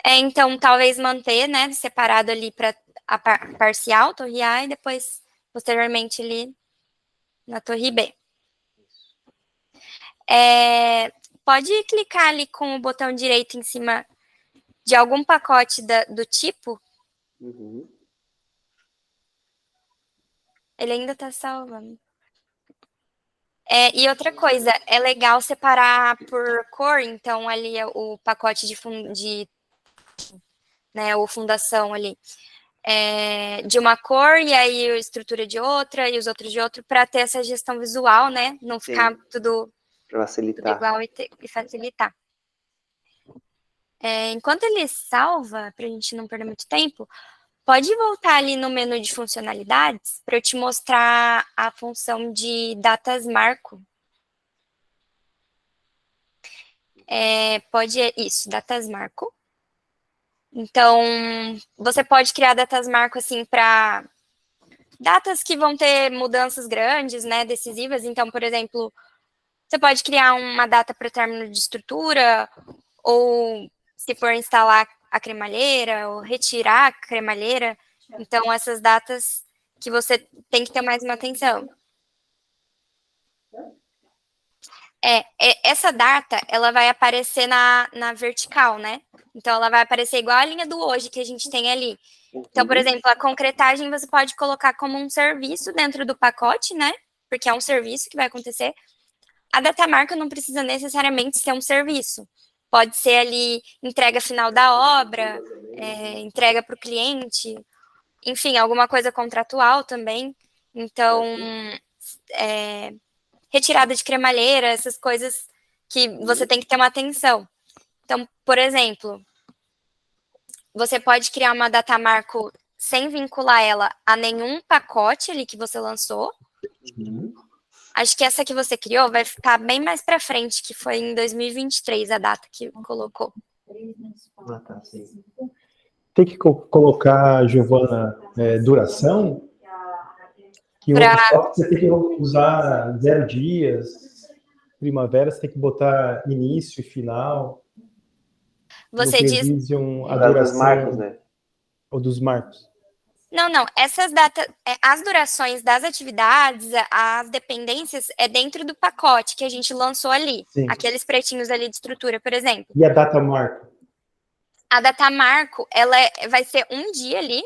Então, talvez manter, né, separado ali para a parcial, torre A, e depois, posteriormente, ali na torre B. Pode clicar ali com o botão direito em cima de algum pacote do tipo. Uhum. Ele ainda está salvando. E outra coisa, é legal separar por cor, então ali é o pacote né, ou fundação ali, de uma cor, e aí a estrutura de outra, e os outros de outro, para ter essa gestão visual, né? Não ficar tudo igual e facilitar. Enquanto ele salva, para a gente não perder muito tempo, pode voltar ali no menu de funcionalidades para eu te mostrar a função de datas marco. Datas marco. Então, você pode criar datas marco assim para datas que vão ter mudanças grandes, né, decisivas. Então, por exemplo, você pode criar uma data para o término de estrutura, ou se for instalar a cremalheira, ou retirar a cremalheira. Então, essas datas que você tem que ter mais uma atenção. Essa data, ela vai aparecer na vertical, né? Então, ela vai aparecer igual a linha do hoje que a gente tem ali. Então, por exemplo, a concretagem você pode colocar como um serviço dentro do pacote, né? Porque é um serviço que vai acontecer. A data marca não precisa necessariamente ser um serviço. Pode ser ali entrega final da obra, entrega para o cliente, enfim, alguma coisa contratual também. Então, retirada de cremalheira, essas coisas que você tem que ter uma atenção. Então, por exemplo, você pode criar uma data marco sem vincular ela a nenhum pacote ali que você lançou. Uhum. Acho que essa que você criou vai ficar bem mais para frente, que foi em 2023 a data que colocou. Tem que colocar, Giovana, duração? Que você tem que usar 0 dias, primavera, você tem que botar início e final. Você diz... a duração dos marcos, né? Ou dos marcos. Não. Essas datas, as durações das atividades, as dependências, é dentro do pacote que a gente lançou ali. Sim. Aqueles pretinhos ali de estrutura, por exemplo. E a data marco? A data marco, ela vai ser um dia ali,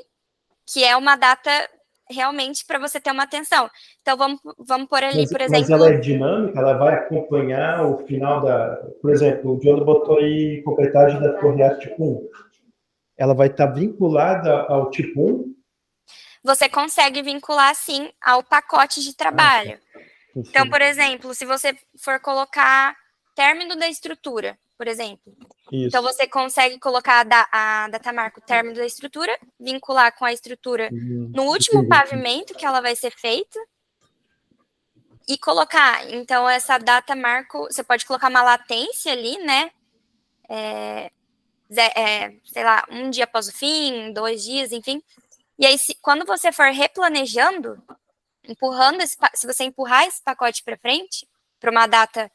que é uma data realmente para você ter uma atenção. Então, vamos pôr ali, por exemplo... Mas ela é dinâmica? Ela vai acompanhar o final da... Por exemplo, o Diogo botou aí completagem da torre A tipo 1. Ela vai estar vinculada ao tipo 1? Você consegue vincular, sim, ao pacote de trabalho. Então, por exemplo, se você for colocar término da estrutura, por exemplo. Isso. Então, você consegue colocar a data marco término da estrutura, vincular com a estrutura no último pavimento que ela vai ser feita e colocar. Então, essa data marco, você pode colocar uma latência ali, né? Sei lá, 1 dia após o fim, 2 dias, enfim. E aí, quando você for replanejando, se você empurrar esse pacote para frente, para uma data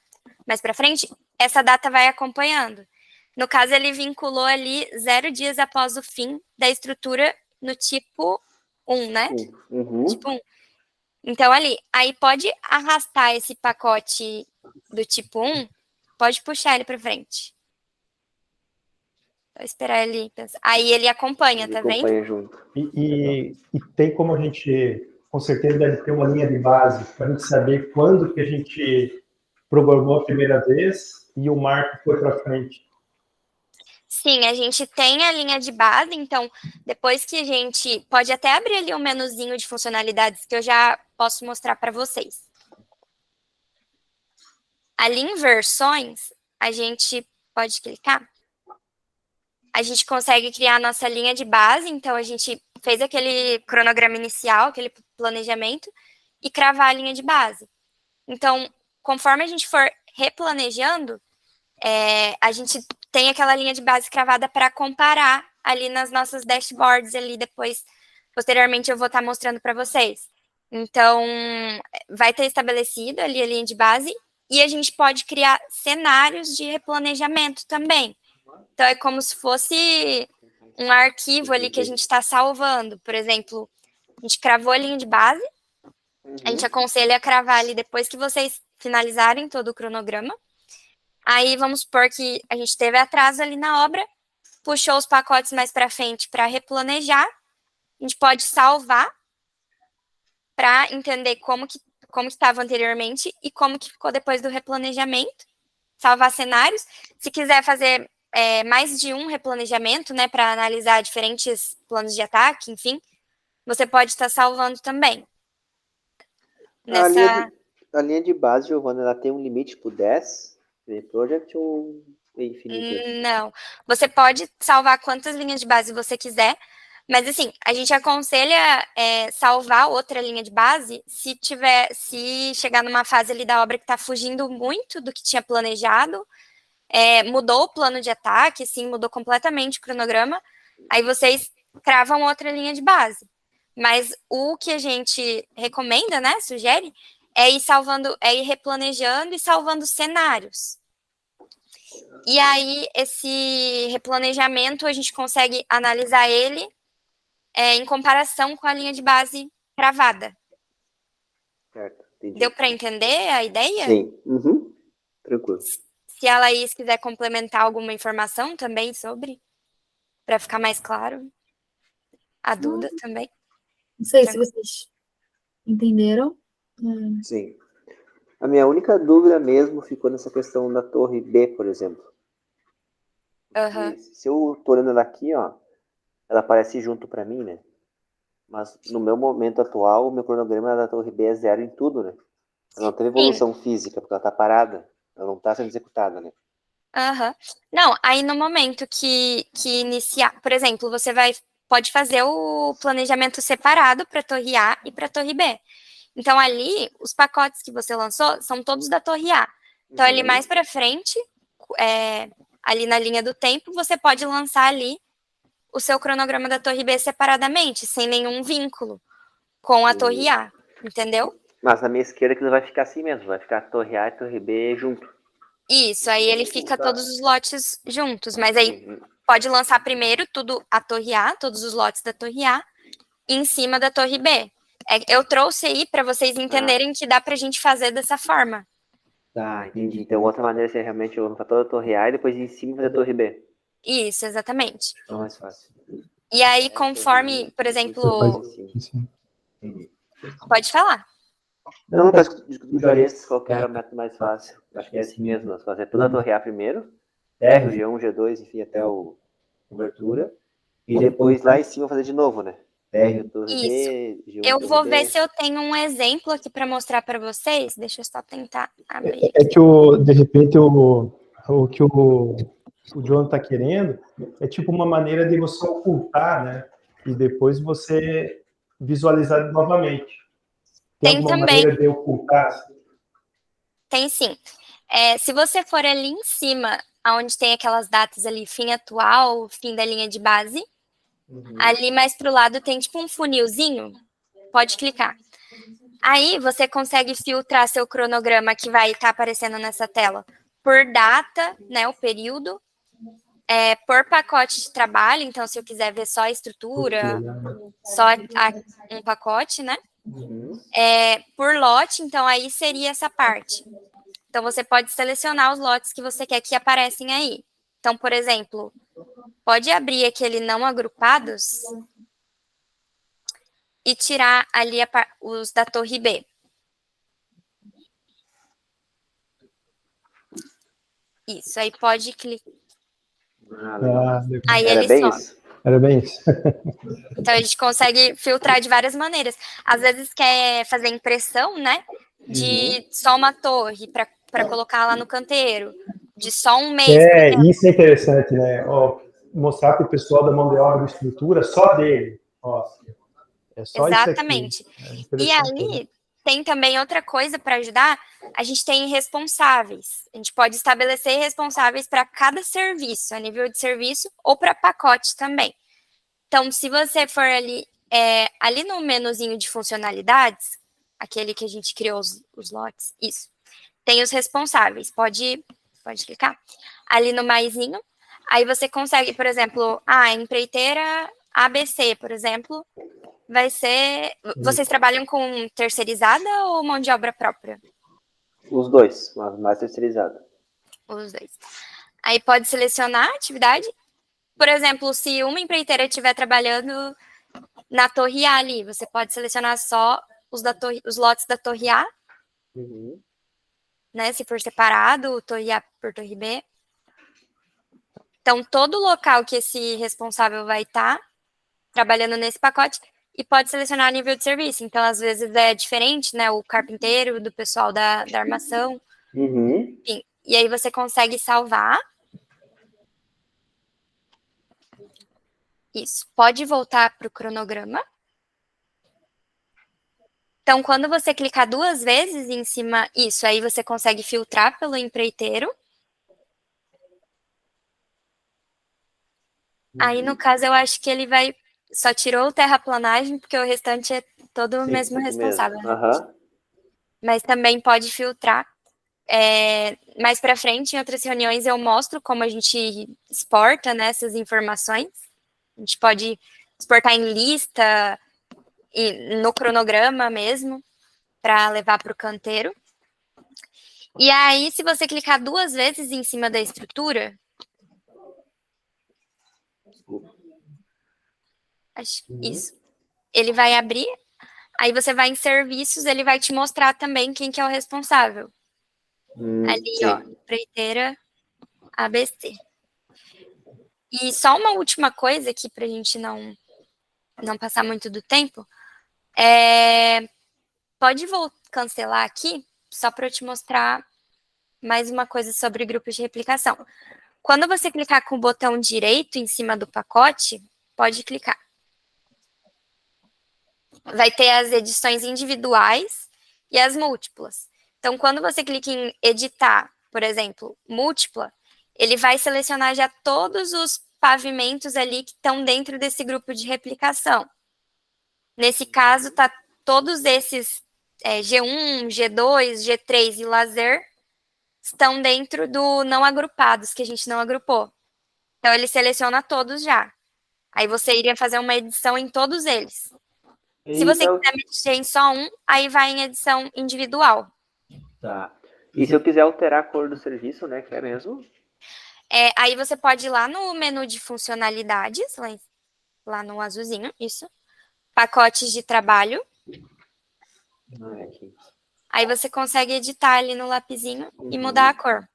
mais para frente, essa data vai acompanhando. No caso, ele vinculou ali 0 dias após o fim da estrutura no tipo 1, né? Uhum. Tipo 1. Então, ali, aí pode arrastar esse pacote do tipo 1, pode puxar ele para frente. Vou esperar ele pensar. Aí ele acompanha, tá vendo? Acompanha junto. E tem como a gente, com certeza, deve ter uma linha de base para a gente saber quando que a gente programou a primeira vez e o marco foi para frente. Sim, a gente tem a linha de base, então depois que a gente pode até abrir ali um menuzinho de funcionalidades que eu já posso mostrar para vocês. Ali em versões, a gente pode clicar. A gente consegue criar a nossa linha de base, então a gente fez aquele cronograma inicial, aquele planejamento, e cravar a linha de base. Então, conforme a gente for replanejando, a gente tem aquela linha de base cravada para comparar ali nas nossas dashboards ali depois, posteriormente eu vou estar mostrando para vocês. Então, vai ter estabelecido ali a linha de base e a gente pode criar cenários de replanejamento também. Então, é como se fosse um arquivo ali que a gente está salvando. Por exemplo, a gente cravou a linha de base, a gente aconselha a cravar ali depois que vocês finalizarem todo o cronograma. Aí, vamos supor que a gente teve atraso ali na obra, puxou os pacotes mais para frente para replanejar, a gente pode salvar para entender como que estava anteriormente e como que ficou depois do replanejamento, salvar cenários. Se quiser fazer mais de um replanejamento, né, para analisar diferentes planos de ataque, enfim, você pode estar salvando também. A linha de base, Giovana, ela tem um limite tipo 10? Project ou é infinito? Não. Você pode salvar quantas linhas de base você quiser, mas assim, a gente aconselha salvar outra linha de base se chegar numa fase ali da obra que está fugindo muito do que tinha planejado, mudou o plano de ataque, sim, mudou completamente o cronograma, aí vocês cravam outra linha de base. Mas o que a gente recomenda, né, sugere, é ir replanejando e salvando cenários. E aí, esse replanejamento, a gente consegue analisar ele em comparação com a linha de base cravada. Certo, entendi. Deu para entender a ideia? Sim, tranquilo. Se a Laís quiser complementar alguma informação também sobre, para ficar mais claro. A Duda também. Não sei se vocês entenderam. Sim. A minha única dúvida mesmo ficou nessa questão da torre B, por exemplo. Se eu tô olhando ela aqui, ó, ela aparece junto para mim, né? Mas no meu momento atual, o meu cronograma da torre B é 0 em tudo, né? Ela não teve evolução física, porque ela tá parada. Ela não tá sendo executada, né? Não, aí no momento que iniciar, por exemplo, você pode fazer o planejamento separado para a torre A e para a torre B. Então, ali, os pacotes que você lançou são todos da torre A. Então, ali mais para frente, ali na linha do tempo, você pode lançar ali o seu cronograma da torre B separadamente, sem nenhum vínculo com a torre A, entendeu? Mas na minha esquerda que vai ficar assim mesmo, vai ficar a torre A e a torre B junto. Isso, aí ele fica todos os lotes juntos, mas aí pode lançar primeiro tudo a torre A, todos os lotes da torre A, e em cima da torre B. Eu trouxe aí para vocês entenderem que dá pra gente fazer dessa forma. Tá, entendi. Então, outra maneira seria realmente eu lançar toda a torre A e depois em cima fazer a torre B. Isso, exatamente. É mais fácil. E aí, conforme, por exemplo... Pode falar. Não, tá escutando qualquer método mais fácil. Acho que é assim mesmo. Nós fazer toda a torre A primeiro, R, G1, G2, enfim, até o cobertura. E depois lá em cima fazer de novo, né? R, torre B, G1, eu vou ver se eu tenho um exemplo aqui para mostrar para vocês. Deixa eu só tentar abrir. É que, de repente, o que o John está querendo é tipo uma maneira de você ocultar, né? E depois você visualizar novamente. Tem alguma maneira de ocultar? Tem sim. Se você for ali em cima, onde tem aquelas datas ali, fim atual, fim da linha de base, ali mais para o lado tem tipo um funilzinho, pode clicar. Aí você consegue filtrar seu cronograma que vai estar aparecendo nessa tela por data, né, o período, por pacote de trabalho, então se eu quiser ver só a estrutura, só um pacote, né? Por lote, então aí seria essa parte. Então, você pode selecionar os lotes que você quer que aparecem aí. Então, por exemplo, pode abrir aquele não agrupados e tirar ali os da torre B. Isso, aí pode clicar. Aí Era ele bem sobe. isso? Era bem isso. Então, a gente consegue filtrar de várias maneiras. Às vezes quer fazer impressão, né? De só uma torre para colocar lá no canteiro. De só um mês. Isso é interessante, né? Ó, mostrar para o pessoal da mão de obra de estrutura só dele. Ó, é só Exatamente. Isso aqui. E ali tem também outra coisa para ajudar. A gente tem responsáveis. A gente pode estabelecer responsáveis para cada serviço, a nível de serviço, ou para pacote também. Então, se você for ali, ali no menuzinho de funcionalidades, aquele que a gente criou os lotes, isso. Tem os responsáveis. Pode clicar. Ali no maisinho. Aí você consegue, por exemplo, a empreiteira ABC, por exemplo, vai ser... Vocês trabalham com terceirizada ou mão de obra própria? Os dois, mas mais terceirizada. Os dois. Aí pode selecionar a atividade. Por exemplo, se uma empreiteira estiver trabalhando na torre A ali, você pode selecionar só os lotes da torre A, né? Se for separado, torre A por torre B. Então, todo local que esse responsável vai estar trabalhando nesse pacote, e pode selecionar a nível de serviço. Então, às vezes é diferente, né? O carpinteiro, do pessoal da armação. Enfim, e aí você consegue salvar. Isso. Pode voltar para o cronograma. Então, quando você clicar 2 vezes em cima, isso, aí você consegue filtrar pelo empreiteiro. Aí, no caso, eu acho que ele só tirou o terraplanagem, porque o restante é todo o mesmo responsável. Né? Mas também pode filtrar. Mais para frente, em outras reuniões, eu mostro como a gente exporta, né, essas informações. A gente pode exportar em lista, e no cronograma mesmo, para levar para o canteiro. E aí, se você clicar 2 vezes em cima da estrutura... Isso. Ele vai abrir, aí você vai em serviços, ele vai te mostrar também quem que é o responsável. Ali, sim. Ó, empreiteira ABC. E só uma última coisa aqui, para a gente não passar muito do tempo. Pode cancelar aqui, só para eu te mostrar mais uma coisa sobre grupos de replicação. Quando você clicar com o botão direito em cima do pacote, pode clicar. Vai ter as edições individuais e as múltiplas. Então, quando você clica em editar, por exemplo, múltipla, ele vai selecionar já todos os pavimentos ali que estão dentro desse grupo de replicação. Nesse caso, tá todos esses G1, G2, G3 e lazer estão dentro do não agrupados, que a gente não agrupou. Então, ele seleciona todos já. Aí você iria fazer uma edição em todos eles. Se você quiser mexer em só um, aí vai em edição individual. Tá. E se eu quiser alterar a cor do serviço, né, que é mesmo? Aí você pode ir lá no menu de funcionalidades, lá no azulzinho, isso. Pacotes de trabalho. Aqui. Aí você consegue editar ali no lapisinho e mudar a cor.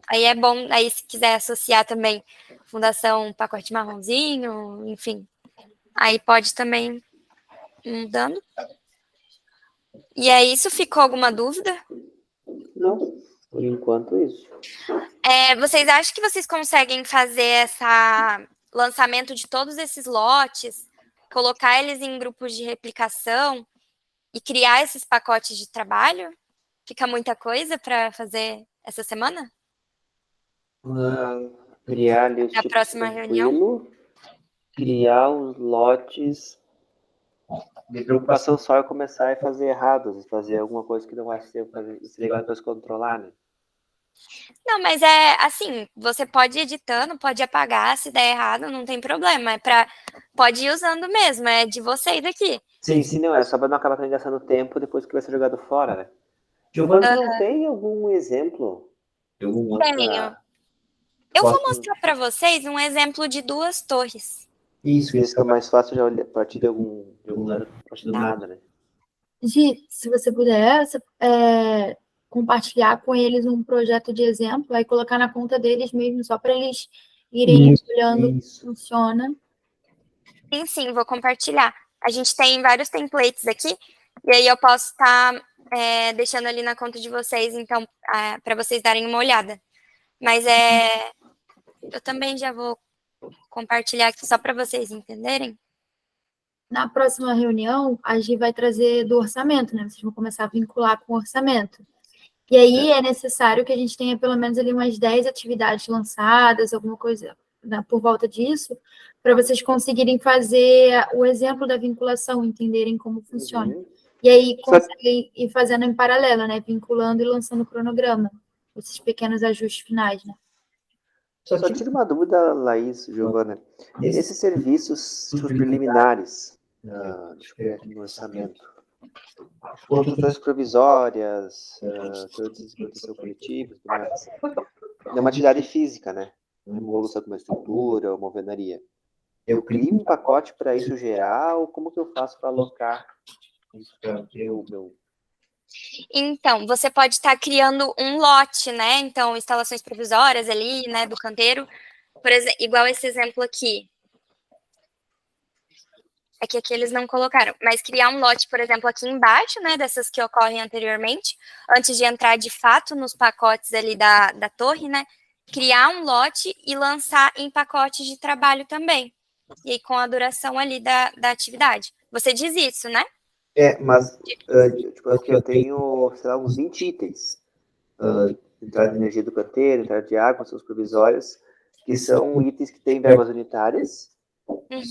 Aí é bom, aí se quiser associar também fundação, pacote marronzinho, enfim. Aí pode também mudando. E é isso, ficou alguma dúvida? Não, por enquanto isso. Vocês acham que vocês conseguem fazer esse lançamento de todos esses lotes, colocar eles em grupos de replicação e criar esses pacotes de trabalho? Fica muita coisa para fazer essa semana? Criar ali os Na próxima reunião? Criar os lotes. De preocupação só é começar a fazer errados, fazer alguma coisa que não vai ser legal depois controlar, né? Não, mas assim, você pode ir editando, pode apagar, se der errado, não tem problema. Pode ir usando mesmo, é de vocês aqui. Sim, não, é só para não acabar também gastando tempo depois que vai ser jogado fora, né? Giovana, você não tem algum exemplo? Tenho. Eu vou mostrar para vocês um exemplo de 2 torres. Isso, esse que é mais fácil já olhar a partir de algum lugar, a partir do nada, né? Gi, se você puder, compartilhar com eles um projeto de exemplo, aí colocar na conta deles mesmo, só para eles irem olhando como funciona. Sim, vou compartilhar. A gente tem vários templates aqui, e aí eu posso estar deixando ali na conta de vocês, então, para vocês darem uma olhada. Mas eu também já vou compartilhar aqui só para vocês entenderem. Na próxima reunião, a Gi vai trazer do orçamento, né? Vocês vão começar a vincular com o orçamento. E aí é necessário que a gente tenha pelo menos ali umas 10 atividades lançadas, alguma coisa, né, por volta disso, para vocês conseguirem fazer o exemplo da vinculação, entenderem como funciona. E aí conseguem ir fazendo em paralelo, né? Vinculando e lançando o cronograma, esses pequenos ajustes finais, né? Só tira uma dúvida, Laís, Giovana. Esses serviços preliminares, deixa eu ver aqui no orçamento, construções provisórias, todas de proteção coletiva, é uma atividade física, né? Uma evolução com uma estrutura, uma alvenaria. Eu crio um pacote para isso geral? Como que eu faço para alocar isso para o meu... Então, você pode estar criando um lote, né? Então, instalações provisórias ali, né, do canteiro. Por exemplo, igual esse exemplo aqui. É que aqui eles não colocaram. Mas criar um lote, por exemplo, aqui embaixo, né, dessas que ocorrem anteriormente, antes de entrar de fato nos pacotes ali da torre, né? Criar um lote e lançar em pacotes de trabalho também. E aí, com a duração ali da atividade. Você diz isso, né? Mas tipo, aqui eu tenho, sei lá, uns 20 itens. Entrada de energia do canteiro, entrada de água, ações provisórias, que são itens que têm verbas unitárias,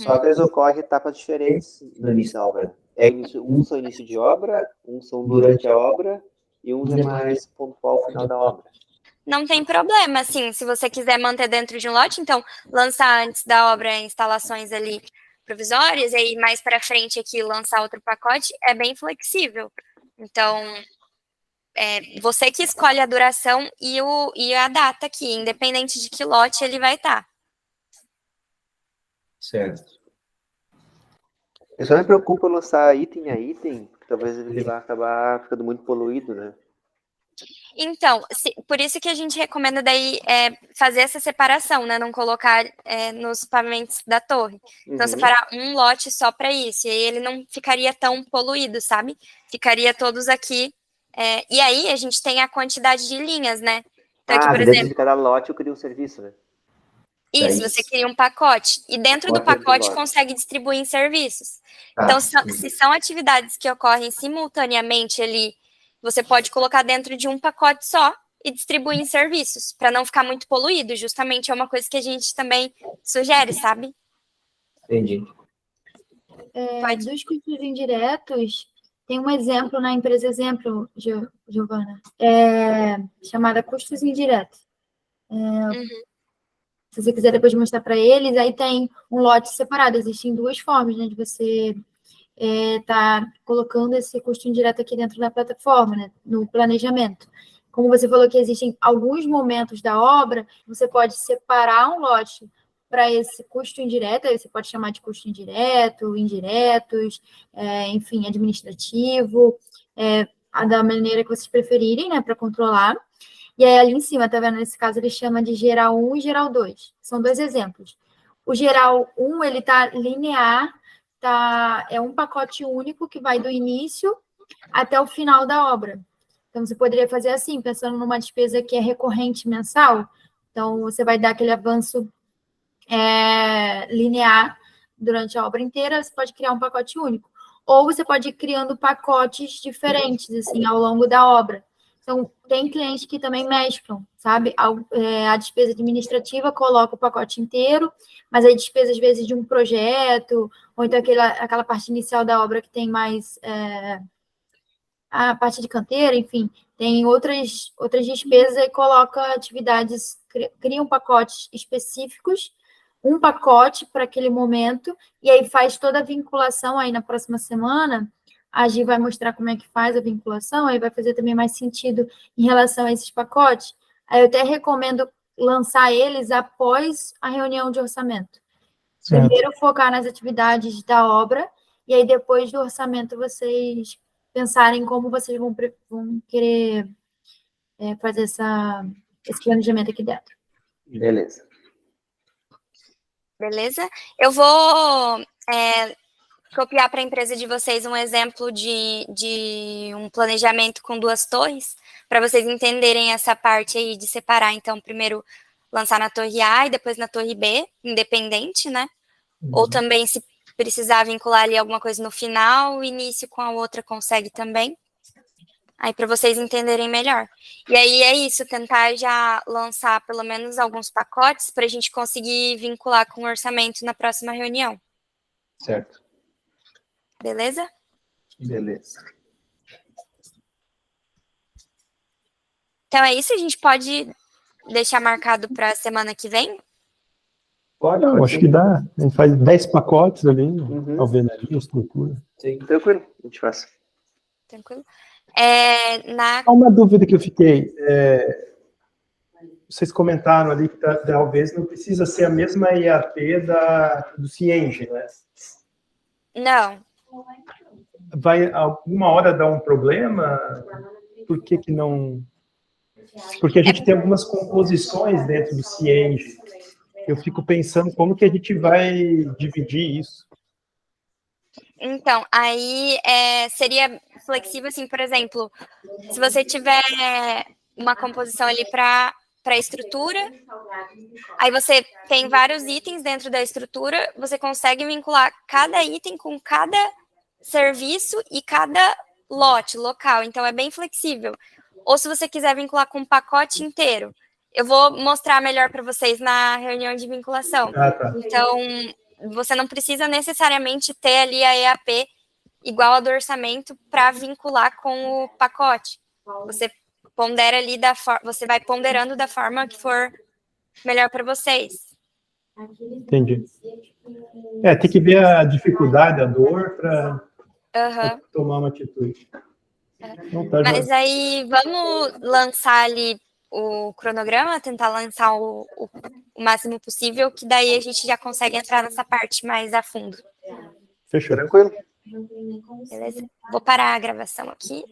só que eles ocorrem em etapas diferentes no início da obra. Uns são início de obra, uns são durante a obra, e uns é mais pontual ao final da obra. Não tem problema, assim, se você quiser manter dentro de um lote, então, lançar antes da obra instalações ali provisórias, e aí mais para frente aqui lançar outro pacote, é bem flexível. Então, você que escolhe a duração e a data aqui, independente de que lote ele vai estar. Certo. Eu só me preocupo em lançar item a item, porque talvez ele vá acabar ficando muito poluído, né? Então, por isso que a gente recomenda daí fazer essa separação, né? Não colocar nos pavimentos da torre. Então, separar um lote só para isso. E aí ele não ficaria tão poluído, sabe? Ficaria todos aqui. E aí a gente tem a quantidade de linhas, né? Então, aqui, por exemplo, dentro de cada lote eu crio um serviço, né? Isso, você cria um pacote. E dentro do pacote consegue distribuir em serviços. Então, se são atividades que ocorrem simultaneamente ali, você pode colocar dentro de um pacote só e distribuir em serviços, para não ficar muito poluído. Justamente é uma coisa que a gente também sugere, sabe? Entendi. Dos custos indiretos, tem um exemplo na empresa exemplo, Giovana, chamada custos indiretos. Se você quiser depois mostrar para eles, aí tem um lote separado. Existem 2 formas, né, de você tá colocando esse custo indireto aqui dentro da plataforma, né, no planejamento. Como você falou que existem alguns momentos da obra, você pode separar um lote para esse custo indireto, aí você pode chamar de custo indireto, indiretos, enfim, administrativo, da maneira que vocês preferirem, né, para controlar. E aí, ali em cima, tá vendo? Nesse caso, ele chama de geral 1 e geral 2. São 2 exemplos. O geral 1, ele tá linear, é um pacote único que vai do início até o final da obra. Então, você poderia fazer assim, pensando numa despesa que é recorrente mensal. Então, você vai dar aquele avanço linear durante a obra inteira, você pode criar um pacote único. Ou você pode ir criando pacotes diferentes, assim, ao longo da obra. Então, tem clientes que também mesclam, sabe? A despesa administrativa coloca o pacote inteiro, mas a despesa, às vezes, de um projeto, ou então aquela parte inicial da obra que tem mais a parte de canteiro, enfim, tem outras despesas e coloca atividades, criam pacotes específicos um pacote para aquele momento, e aí faz toda a vinculação aí na próxima semana. A Gi vai mostrar como é que faz a vinculação, aí vai fazer também mais sentido em relação a esses pacotes. Aí eu até recomendo lançar eles após a reunião de orçamento. Certo. Primeiro focar nas atividades da obra, e aí depois do orçamento vocês pensarem como vocês vão querer fazer esse planejamento aqui dentro. Beleza. Beleza? Eu vou copiar para a empresa de vocês um exemplo de um planejamento com 2 torres, para vocês entenderem essa parte aí de separar. Então, primeiro lançar na torre A e depois na torre B, independente, né? Ou também, se precisar vincular ali alguma coisa no final, o início com a outra consegue também. Aí, para vocês entenderem melhor. E aí, é isso, tentar já lançar pelo menos alguns pacotes para a gente conseguir vincular com o orçamento na próxima reunião. Certo. Beleza? Beleza. Então, é isso, a gente pode deixar marcado para a semana que vem? Pode, Não, acho que dá. A gente faz 10 pacotes ali, alvenaria, estrutura. Sim, tranquilo, a gente faz. Tranquilo? Há uma dúvida que eu fiquei. Vocês comentaram ali que talvez não precisa ser a mesma EAP do Cienge, né? Não. Vai alguma hora dar um problema? Por que não? Porque a gente tem algumas composições dentro do Cienge. Eu fico pensando como que a gente vai dividir isso. Então, aí seria flexível, assim, por exemplo, se você tiver uma composição ali para a estrutura, aí você tem vários itens dentro da estrutura, você consegue vincular cada item com cada serviço e cada lote local, então é bem flexível. Ou se você quiser vincular com um pacote inteiro, eu vou mostrar melhor para vocês na reunião de vinculação. Ah, tá. Então, você não precisa necessariamente ter ali a EAP igual a do orçamento para vincular com o pacote. Você pondera ali você vai ponderando da forma que for melhor para vocês. Entendi. Tem que ver a dificuldade, a dor para tomar uma atitude. Não, tá. Mas aí vamos lançar ali o cronograma, tentar lançar o máximo possível, que daí a gente já consegue entrar nessa parte mais a fundo. Fechou. Tranquilo. Beleza? Vou parar a gravação aqui.